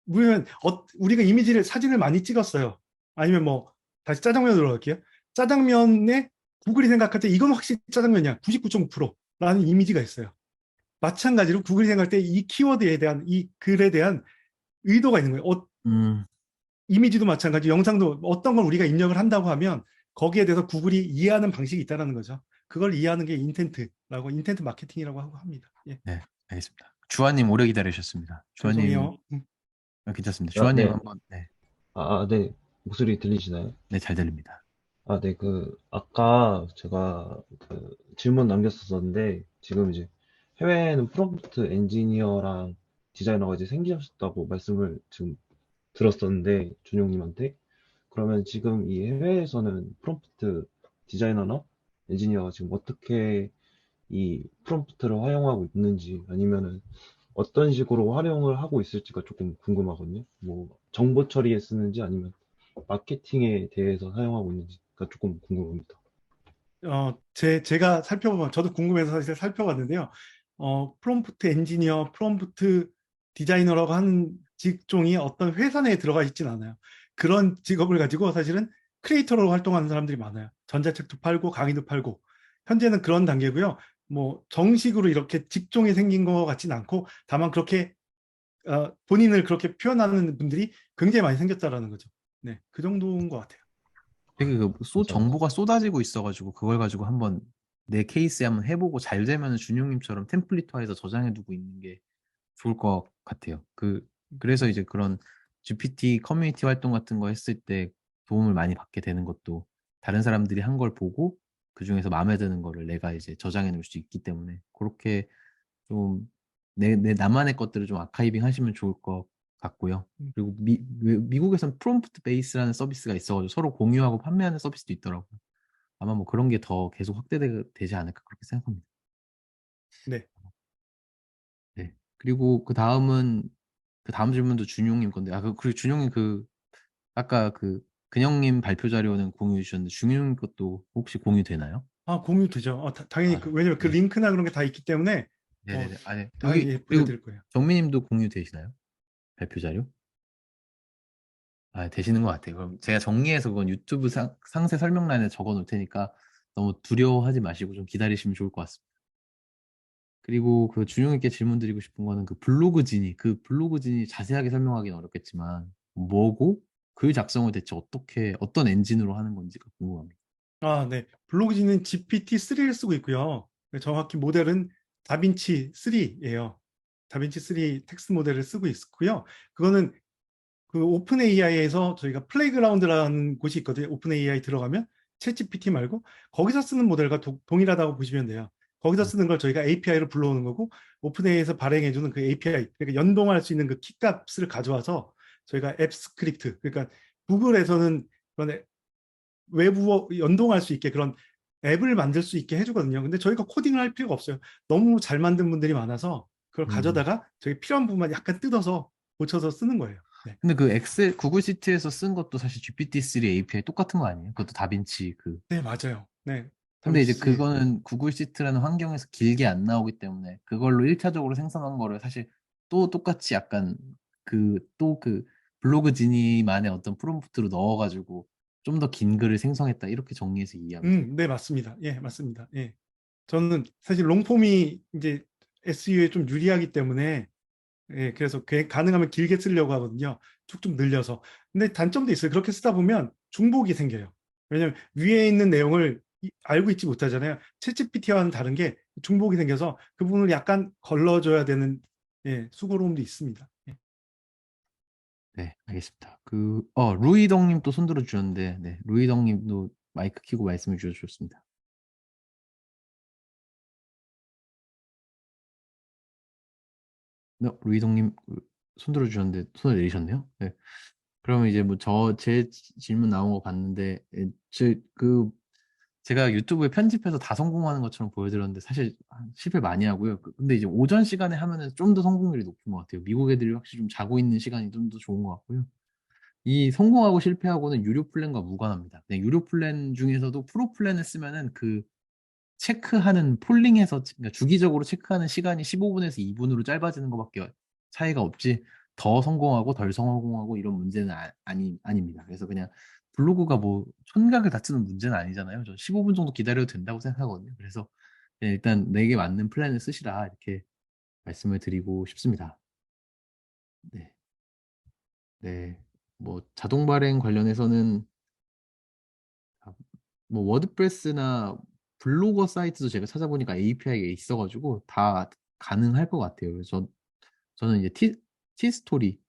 우리가 이미지를 사진을 많이 찍었어요. 아니면 뭐 다시 짜장면 들어갈게요. 짜장면에 구글이 생각할 때 이건 확실히 짜장면이야. 99.9%라는 이미지가 있어요. 마찬가지로 구글이 생각할 때 이 키워드에 대한 이 글에 대한 의도가 있는 거예요. 음, 이미지도 마찬가지, 영상도 어떤 걸 우리가 입력을 한다고 하면 거기에 대해서 구글이 이해하는 방식이 있다는 거죠. 그걸 이해하는 게 인텐트 마케팅이라고 하고 합니다. 예. 네, 알겠습니다. 주한님 오래 기다리셨습니다. 주한님 죄송해요. 괜찮습니다. 아, 주한님 네. 한번 네, 네. 목소리 들리시나요? 네, 잘 들립니다. 네. 아까 제가 질문 남겼었는데, 지금 이제 해외에는 프롬프트 엔지니어랑 디자이너가 이제 생기셨다고 말씀을 지금 들었었는데, 준용님한테. 그러면 지금 이 해외에서는 프롬프트 디자이너나 엔지니어가 지금 어떻게 이 프롬프트를 활용하고 있는지, 아니면은 어떤 식으로 활용을 하고 있을지가 조금 궁금하거든요. 뭐, 정보 처리에 쓰는지 아니면 마케팅에 대해서 사용하고 있는지가 조금 궁금합니다. 제가 저도 궁금해서 사실 살펴봤는데요. 프롬프트 엔지니어, 프롬프트 디자이너라고 하는 직종이 어떤 회사 내에 들어가 있진 않아요. 그런 직업을 가지고 사실은 크리에이터로 활동하는 사람들이 많아요. 전자책도 팔고 강의도 팔고. 현재는 그런 단계고요. 뭐 정식으로 이렇게 직종이 생긴 것 같진 않고 다만 그렇게 본인을 그렇게 표현하는 분들이 굉장히 많이 생겼다라는 거죠. 네, 그 정도인 것 같아요. 되게 감사합니다. 정보가 쏟아지고 있어가지고 그걸 가지고 한번 내 케이스에 한번 해보고 잘 되면 준용님처럼 템플릿화해서 저장해두고 있는 게 좋을 것 같아요. 그래서 이제 그런 GPT 커뮤니티 활동 같은 거 했을 때 도움을 많이 받게 되는 것도 다른 사람들이 한 걸 보고 그 중에서 마음에 드는 거를 내가 이제 저장해 놓을 수 있기 때문에 그렇게 좀 내 나만의 것들을 좀 아카이빙 하시면 좋을 것 같고요. 그리고 미국에선 프롬프트 베이스라는 서비스가 있어가지고 서로 공유하고 판매하는 서비스도 있더라고요. 아마 뭐 그런 게 더 계속 확대되지 않을까 그렇게 생각합니다. 네. 네. 그리고 그 다음 질문도 준용님 건데, 그리고 준용님 아까 근영님 발표 자료는 공유해 주셨는데, 준용님 것도 혹시 공유되나요? 공유되죠. 당연히 아, 왜냐면 그 네. 링크나 그런 게 다 있기 때문에 네네네. 아니, 당연히 그리고 보여드릴 거예요. 정민님도 공유되시나요? 발표 자료? 되시는 것 같아요. 그럼 제가 정리해서 그건 유튜브 상세 설명란에 적어 놓을 테니까 너무 두려워하지 마시고 좀 기다리시면 좋을 것 같습니다. 그리고 그 준용님께 질문 드리고 싶은 거는 그 블로그진이 자세하게 설명하기는 어렵겠지만, 뭐고, 글 작성을 대체 어떤 엔진으로 하는 건지가 궁금합니다. 네. 블로그지는 GPT-3를 쓰고 있고요. 정확히 모델은 다빈치 3예요. 다빈치 3 텍스트 모델을 쓰고 있고요. 그거는 그 오픈 AI에서 저희가 플레이그라운드라는 곳이 있거든요. 오픈 AI 들어가면 챗GPT 말고 거기서 쓰는 모델과 동일하다고 보시면 돼요. 거기서 쓰는 걸 저희가 API로 불러오는 거고 오픈 AI에서 발행해주는 그 API, 그러니까 연동할 수 있는 그 키값을 가져와서 저희가 앱 스크립트, 그러니까 구글에서는 그런 외부 연동할 수 있게 그런 앱을 만들 수 있게 해주거든요. 근데 저희가 코딩을 할 필요가 없어요. 너무 잘 만든 분들이 많아서 그걸 가져다가 저희 필요한 부분만 약간 뜯어서 고쳐서 쓰는 거예요. 네. 근데 그 엑셀 구글 시트에서 쓴 것도 사실 GPT-3 API 똑같은 거 아니에요? 그것도 다빈치 그. 네, 맞아요. 네. 근데 이제 다빈치. 그거는 구글 시트라는 환경에서 길게 안 나오기 때문에 그걸로 1차적으로 생성한 거를 사실 또 똑같이 약간 그 블로그 지니만의 어떤 프롬프트로 넣어가지고 좀 더 긴 글을 생성했다 이렇게 정리해서 이해하면 돼요. 네, 맞습니다. 예, 맞습니다. 예. 저는 사실 롱폼이 이제 SEO에 좀 유리하기 때문에 예, 그래서 가능하면 길게 쓰려고 하거든요. 쭉쭉 늘려서. 근데 단점도 있어요. 그렇게 쓰다 보면 중복이 생겨요. 왜냐면 위에 있는 내용을 알고 있지 못하잖아요. 챗GPT와는 다른 게 중복이 생겨서 그 부분을 약간 걸러줘야 되는 예, 수고로움도 있습니다. 예. 네, 알겠습니다. 루이덕님 또 손들어 주셨는데, 네, 루이덕님도 마이크 켜고 말씀해 주셔서 좋습니다. 네, 루이덕님 손들어 주셨는데 손을 내리셨네요. 네. 그러면 이제 뭐 제 질문 나온 거 봤는데, 제가 유튜브에 편집해서 다 성공하는 것처럼 보여드렸는데 사실 실패 많이 하고요. 근데 이제 오전 시간에 하면은 좀 더 성공률이 높은 것 같아요. 미국 애들이 확실히 좀 자고 있는 시간이 좀 더 좋은 것 같고요. 이 성공하고 실패하고는 유료 플랜과 무관합니다. 그냥 유료 플랜 중에서도 프로 플랜을 쓰면은 그 체크하는 폴링해서 그러니까 주기적으로 체크하는 시간이 15분에서 2분으로 짧아지는 것밖에 차이가 없지 더 성공하고 덜 성공하고 이런 문제는 아닙니다. 그래서 그냥 블로그가 뭐 촌각을 다투는 문제는 아니잖아요. 저 15분 정도 기다려도 된다고 생각하거든요. 그래서 그냥 일단 내게 맞는 플랜을 쓰시라 이렇게 말씀을 드리고 싶습니다. 네. 네. 뭐 자동 발행 관련해서는 뭐 워드프레스나 블로거 사이트도 제가 찾아보니까 API가 있어가지고 다 가능할 것 같아요. 그래서 저는 이제 티스토리,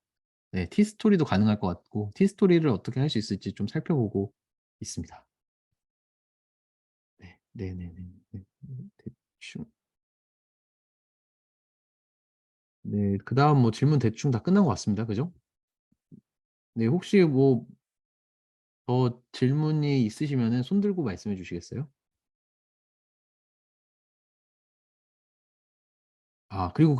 네, 티스토리도 가능할 것 같고 티스토리를 어떻게 할 수 있을지 좀 살펴보고 있습니다. 네, 네, 네, 네, 네. 대충. 네, 그다음 뭐 질문 대충 다 끝난 것 같습니다. 그죠? 네, 혹시 뭐 더 질문이 있으시면은 손 들고 말씀해 주시겠어요? 그리고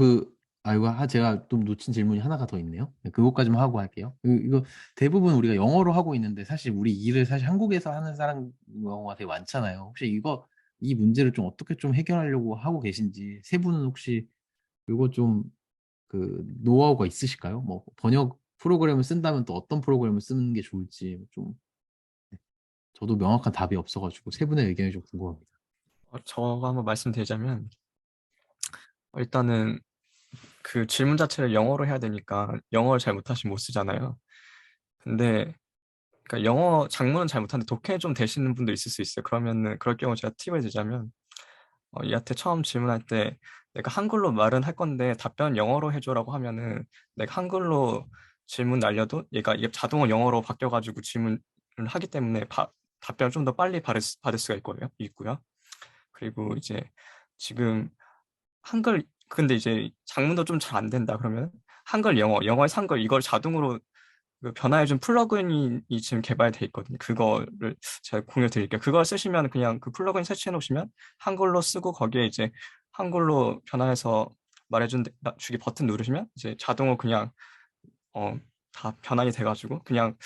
제가 좀 놓친 질문이 하나가 더 있네요. 네, 그것까지만 하고 할게요. 이거 대부분 우리가 영어로 하고 있는데 사실 우리 일을 사실 한국에서 하는 사람 경우가 되게 많잖아요. 혹시 이 문제를 좀 어떻게 좀 해결하려고 하고 계신지 세 분은 혹시 이거 좀 노하우가 있으실까요? 뭐 번역 프로그램을 쓴다면 또 어떤 프로그램을 쓰는 게 좋을지 좀 네, 저도 명확한 답이 없어가지고 세 분의 의견이 좀 궁금합니다. 저가 한번 말씀드리자면 일단은 그 질문 자체를 영어로 해야 되니까 영어를 잘 못하시면 못 쓰잖아요. 근데 그러니까 영어 작문은 잘 못하는데 독해는 좀 되시는 분도 있을 수 있어요. 그러면은 그럴 경우 제가 팁을 드자면 얘한테 처음 질문할 때 내가 한글로 말은 할 건데 답변 영어로 해줘라고 하면은 내가 한글로 질문 날려도 이게 자동으로 영어로 바뀌어가지고 질문을 하기 때문에 답변을 좀 더 빨리 받을 수가 있고요. 그리고 이제 지금 근데 이제 작문도 좀 잘 안 된다 그러면 한글 영어에서 한글 이걸 자동으로 그 변화해준 플러그인이 지금 개발돼 있거든요. 그거를 제가 공유 드릴게요. 그걸 쓰시면 그냥 그 플러그인 설치해 놓으시면 한글로 쓰고 거기에 이제 한글로 변화해서 주기 버튼 누르시면 이제 자동으로 그냥 다 변환이 돼가지고 그냥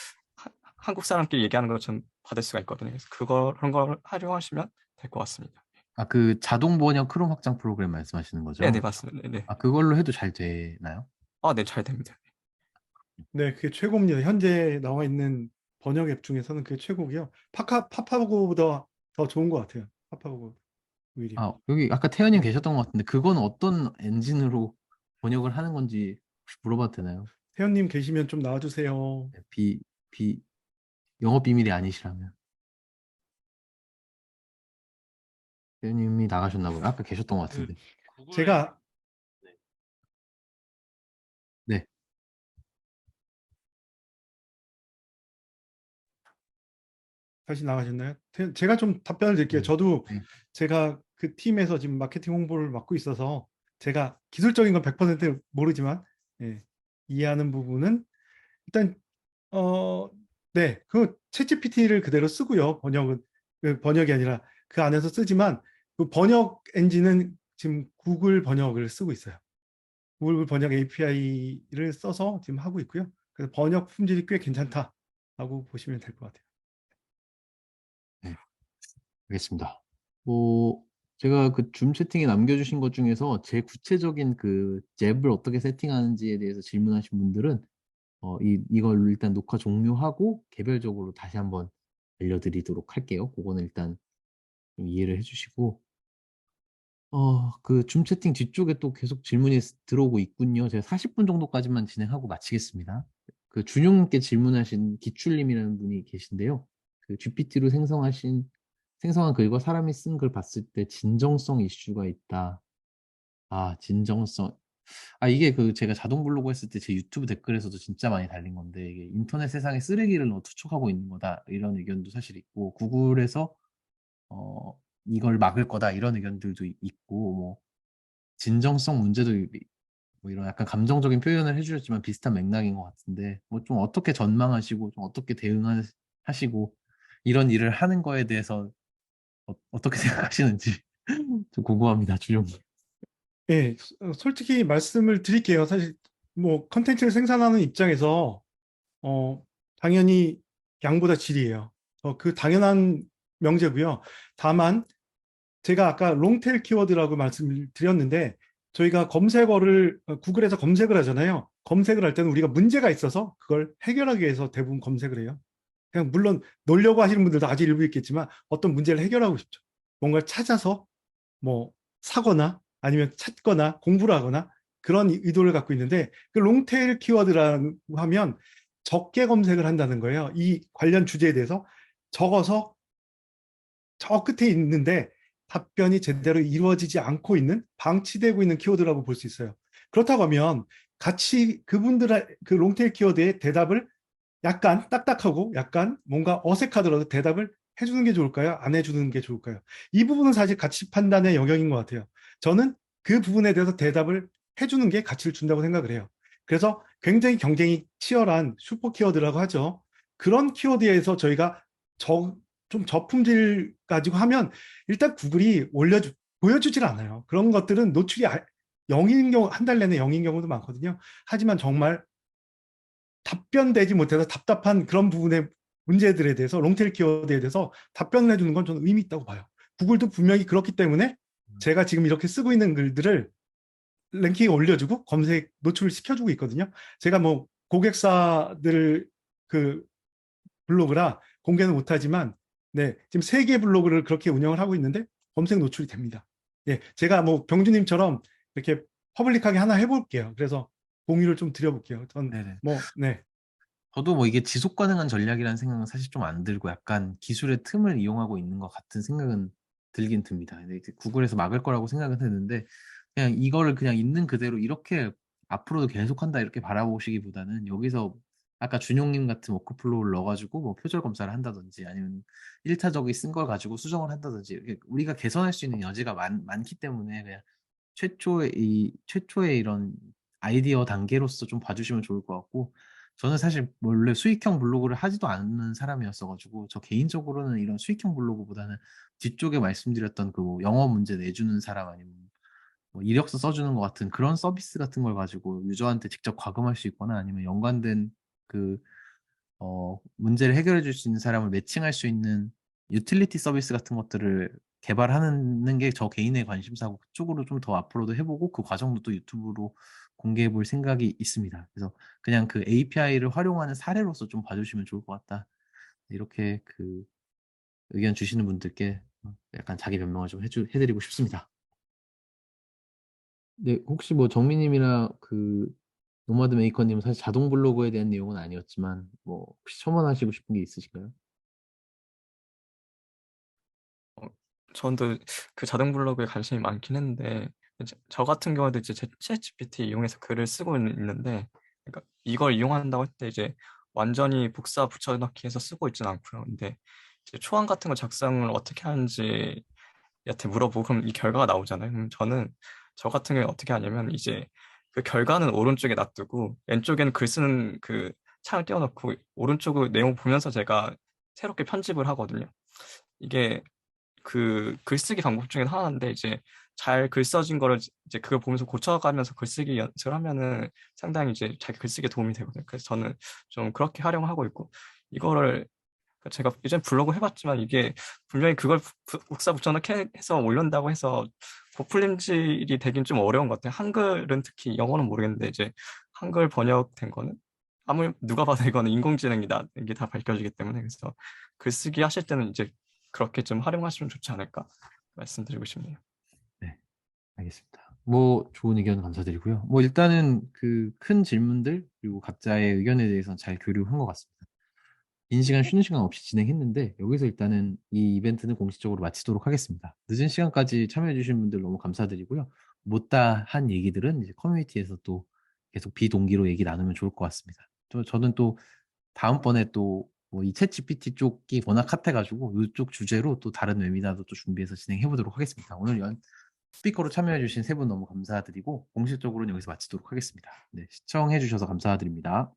한국 사람끼리 얘기하는 것처럼 받을 수가 있거든요. 그래서 그런 걸 활용하시면 될 것 같습니다. 그 자동 번역 크롬 확장 프로그램 말씀하시는 네네, 거죠? 맞습니다. 네네. 그걸로 해도 잘 되나요? 네, 잘 됩니다. 네, 그게 최고입니다. 현재 나와 있는 번역 앱 중에서는 그게 최고고요. 파파고보다 더 좋은 것 같아요. 파파고 오히려. 여기 아까 태연님 네. 계셨던 것 같은데 그건 어떤 엔진으로 번역을 하는 건지 혹시 물어봐도 되나요? 태연님 계시면 좀 나와주세요. 네, 영업 비밀이 아니시라면. 태연님이 나가셨나 봐요. 아까 계셨던 것 그 같은데. 제가 다시 나가셨나요? 제가 좀 답변을 드릴게요. 저도 네. 제가 그 팀에서 지금 마케팅 홍보를 맡고 있어서 제가 기술적인 건 100% 모르지만 예, 이해하는 부분은 일단 네, 그 챗GPT를 그대로 쓰고요. 번역은 번역이 아니라 그 안에서 쓰지만 그 번역 엔진은 지금 구글 번역을 쓰고 있어요. 구글 번역 API를 써서 지금 하고 있고요. 그래서 번역 품질이 꽤 괜찮다라고 보시면 될 것 같아요. 네, 알겠습니다. 뭐 제가 그 줌 채팅에 남겨주신 것 중에서 제 구체적인 그 잽을 어떻게 세팅하는지에 대해서 질문하신 분들은 이걸 일단 녹화 종료하고 개별적으로 다시 한번 알려드리도록 할게요. 그거는 일단 좀 이해를 해주시고 그 줌 채팅 뒤쪽에 또 계속 질문이 들어오고 있군요. 제가 40분 정도까지만 진행하고 마치겠습니다. 그 준용님께 질문하신 기출님이라는 분이 계신데요. 그 GPT로 생성한 글과 사람이 쓴 글 봤을 때 진정성 이슈가 있다. 진정성. 이게 그 제가 자동 블로그 했을 때 제 유튜브 댓글에서도 진짜 많이 달린 건데, 이게 인터넷 세상의 쓰레기를 투척하고 있는 거다. 이런 의견도 사실 있고, 구글에서, 이걸 막을 거다. 이런 의견들도 있고, 뭐, 진정성 문제도 뭐 이런 약간 감정적인 표현을 해주셨지만 비슷한 맥락인 것 같은데, 뭐 좀 어떻게 전망하시고, 좀 어떻게 대응하시고, 이런 일을 하는 거에 대해서 떻게 생각하시는지 좀 궁금합니다, 주영님. 예, 솔직히 말씀을 드릴게요. 사실 뭐 컨텐츠를 생산하는 입장에서 당연히 양보다 질이에요. 그 당연한 명제고요. 다만 제가 아까 롱테일 키워드라고 말씀을 드렸는데 저희가 검색어를 구글에서 검색을 하잖아요. 검색을 할 때는 우리가 문제가 있어서 그걸 해결하기 위해서 대부분 검색을 해요. 그냥 물론 놀려고 하시는 분들도 아주 일부 있겠지만 어떤 문제를 해결하고 싶죠. 뭔가를 찾아서 뭐 사거나 아니면 찾거나 공부를 하거나 그런 의도를 갖고 있는데 그 롱테일 키워드라고 하면 적게 검색을 한다는 거예요. 이 관련 주제에 대해서 적어서 저 끝에 있는데 답변이 제대로 이루어지지 않고 있는 방치되고 있는 키워드라고 볼 수 있어요. 그렇다고 하면 같이 그분들의 그 롱테일 키워드의 대답을 약간 딱딱하고 약간 뭔가 어색하더라도 대답을 해주는 게 좋을까요? 안 해주는 게 좋을까요? 이 부분은 사실 가치 판단의 영역인 것 같아요. 저는 그 부분에 대해서 대답을 해주는 게 가치를 준다고 생각을 해요. 그래서 굉장히 경쟁이 치열한 슈퍼 키워드라고 하죠. 그런 키워드에서 저희가 좀 저품질 가지고 하면 일단 구글이 보여주질 않아요. 그런 것들은 노출이 0인 경우, 한 달 내내 0인 경우도 많거든요. 하지만 정말 답변되지 못해서 답답한 그런 부분의 문제들에 대해서 롱테일 키워드에 대해서 답변을 해주는 건 저는 의미 있다고 봐요. 구글도 분명히 그렇기 때문에 제가 지금 이렇게 쓰고 있는 글들을 랭킹에 올려주고 검색 노출을 시켜주고 있거든요. 제가 뭐 고객사들 그 블로그라 공개는 못하지만 네, 지금 3개 블로그를 그렇게 운영을 하고 있는데 검색 노출이 됩니다. 예, 제가 뭐 병주님처럼 이렇게 퍼블릭하게 하나 해볼게요. 그래서 공유를 좀 드려볼게요. 전 네네. 네. 저도 뭐 이게 지속 가능한 전략이라는 생각은 사실 좀 안 들고 약간 기술의 틈을 이용하고 있는 것 같은 생각은 들긴 듭니다. 근데 구글에서 막을 거라고 생각은 했는데 그냥 이거를 그냥 있는 그대로 이렇게 앞으로도 계속한다 이렇게 바라보시기보다는 여기서 아까 준용님 같은 워크플로우를 넣어가지고 뭐 표절 검사를 한다든지 아니면 1차적이 쓴 걸 가지고 수정을 한다든지 이렇게 우리가 개선할 수 있는 여지가 많기 때문에 그냥 최초의 이런 아이디어 단계로서 좀 봐주시면 좋을 것 같고 저는 사실 원래 수익형 블로그를 하지도 않는 사람이었어가지고 저 개인적으로는 이런 수익형 블로그보다는 뒤쪽에 말씀드렸던 그뭐 영어 문제 내주는 사람 아니면 뭐 이력서 써주는 것 같은 그런 서비스 같은 걸 가지고 유저한테 직접 과금할 수 있거나 아니면 연관된 그 문제를 해결해 줄 수 있는 사람을 매칭할 수 있는 유틸리티 서비스 같은 것들을 개발하는 게 저 개인의 관심사고 그쪽으로 좀 더 앞으로도 해보고 그 과정도 또 유튜브로 공개해 볼 생각이 있습니다. 그래서 그냥 그 API를 활용하는 사례로서 좀 봐주시면 좋을 것 같다. 이렇게 그 의견 주시는 분들께 약간 자기 변명을 좀 해드리고 싶습니다. 네, 혹시 뭐 정민님이나 그 노마드 메이커님 사실 자동 블로그에 대한 내용은 아니었지만 뭐 혹시 첨언하시고 싶은 게 있으실까요? 저도 그 자동 블로그에 관심이 많긴 했는데 저 같은 경우도 이제 챗 GPT 이용해서 글을 쓰고 있는데 그러니까 이걸 이용한다고 할 때 이제 완전히 복사 붙여넣기 해서 쓰고 있지는 않고요. 근데 이제 초안 같은 거 작성을 어떻게 하는지 한테 물어보고 그럼 이 결과가 나오잖아요. 그럼 저 같은 경우에 어떻게 하냐면 이제 그 결과는 오른쪽에 놔두고 왼쪽에는 글 쓰는 그 창을 띄워놓고 오른쪽을 내용 보면서 제가 새롭게 편집을 하거든요. 이게 그 글쓰기 방법 중에 하나인데 이제 잘 글 써진 거를 이제 그걸 보면서 고쳐가면서 글쓰기 연습을 하면은 상당히 이제 자기 글쓰기에 도움이 되거든요. 그래서 저는 좀 그렇게 활용하고 있고 이거를 제가 예전에 블로그 해봤지만 이게 분명히 그걸 복사 붙여넣기 해서 올린다고 해서 고풀림질이 되긴 좀 어려운 것 같아요. 한글은 특히 영어는 모르겠는데 이제 한글 번역된 거는 아무 누가 봐도 이거는 인공지능이다 이게 다 밝혀지기 때문에 그래서 글쓰기 하실 때는 이제 그렇게 좀 활용하시면 좋지 않을까 말씀드리고 싶네요. 네, 알겠습니다. 뭐 좋은 의견 감사드리고요. 뭐 일단은 그 큰 질문들 그리고 각자의 의견에 대해서는 잘 교류한 것 같습니다. 긴 시간 쉬는 시간 없이 진행했는데 여기서 일단은 이 이벤트는 공식적으로 마치도록 하겠습니다. 늦은 시간까지 참여해주신 분들 너무 감사드리고요. 못다 한 얘기들은 이제 커뮤니티에서 또 계속 비동기로 얘기 나누면 좋을 것 같습니다. 저는 또 다음번에 또 뭐 이 챗 GPT 쪽이 워낙 핫해가지고 이쪽 주제로 또 다른 웨비나도 또 준비해서 진행해 보도록 하겠습니다. 오늘 스피커로 참여해주신 세 분 너무 감사드리고 공식적으로는 여기서 마치도록 하겠습니다. 네, 시청해주셔서 감사드립니다.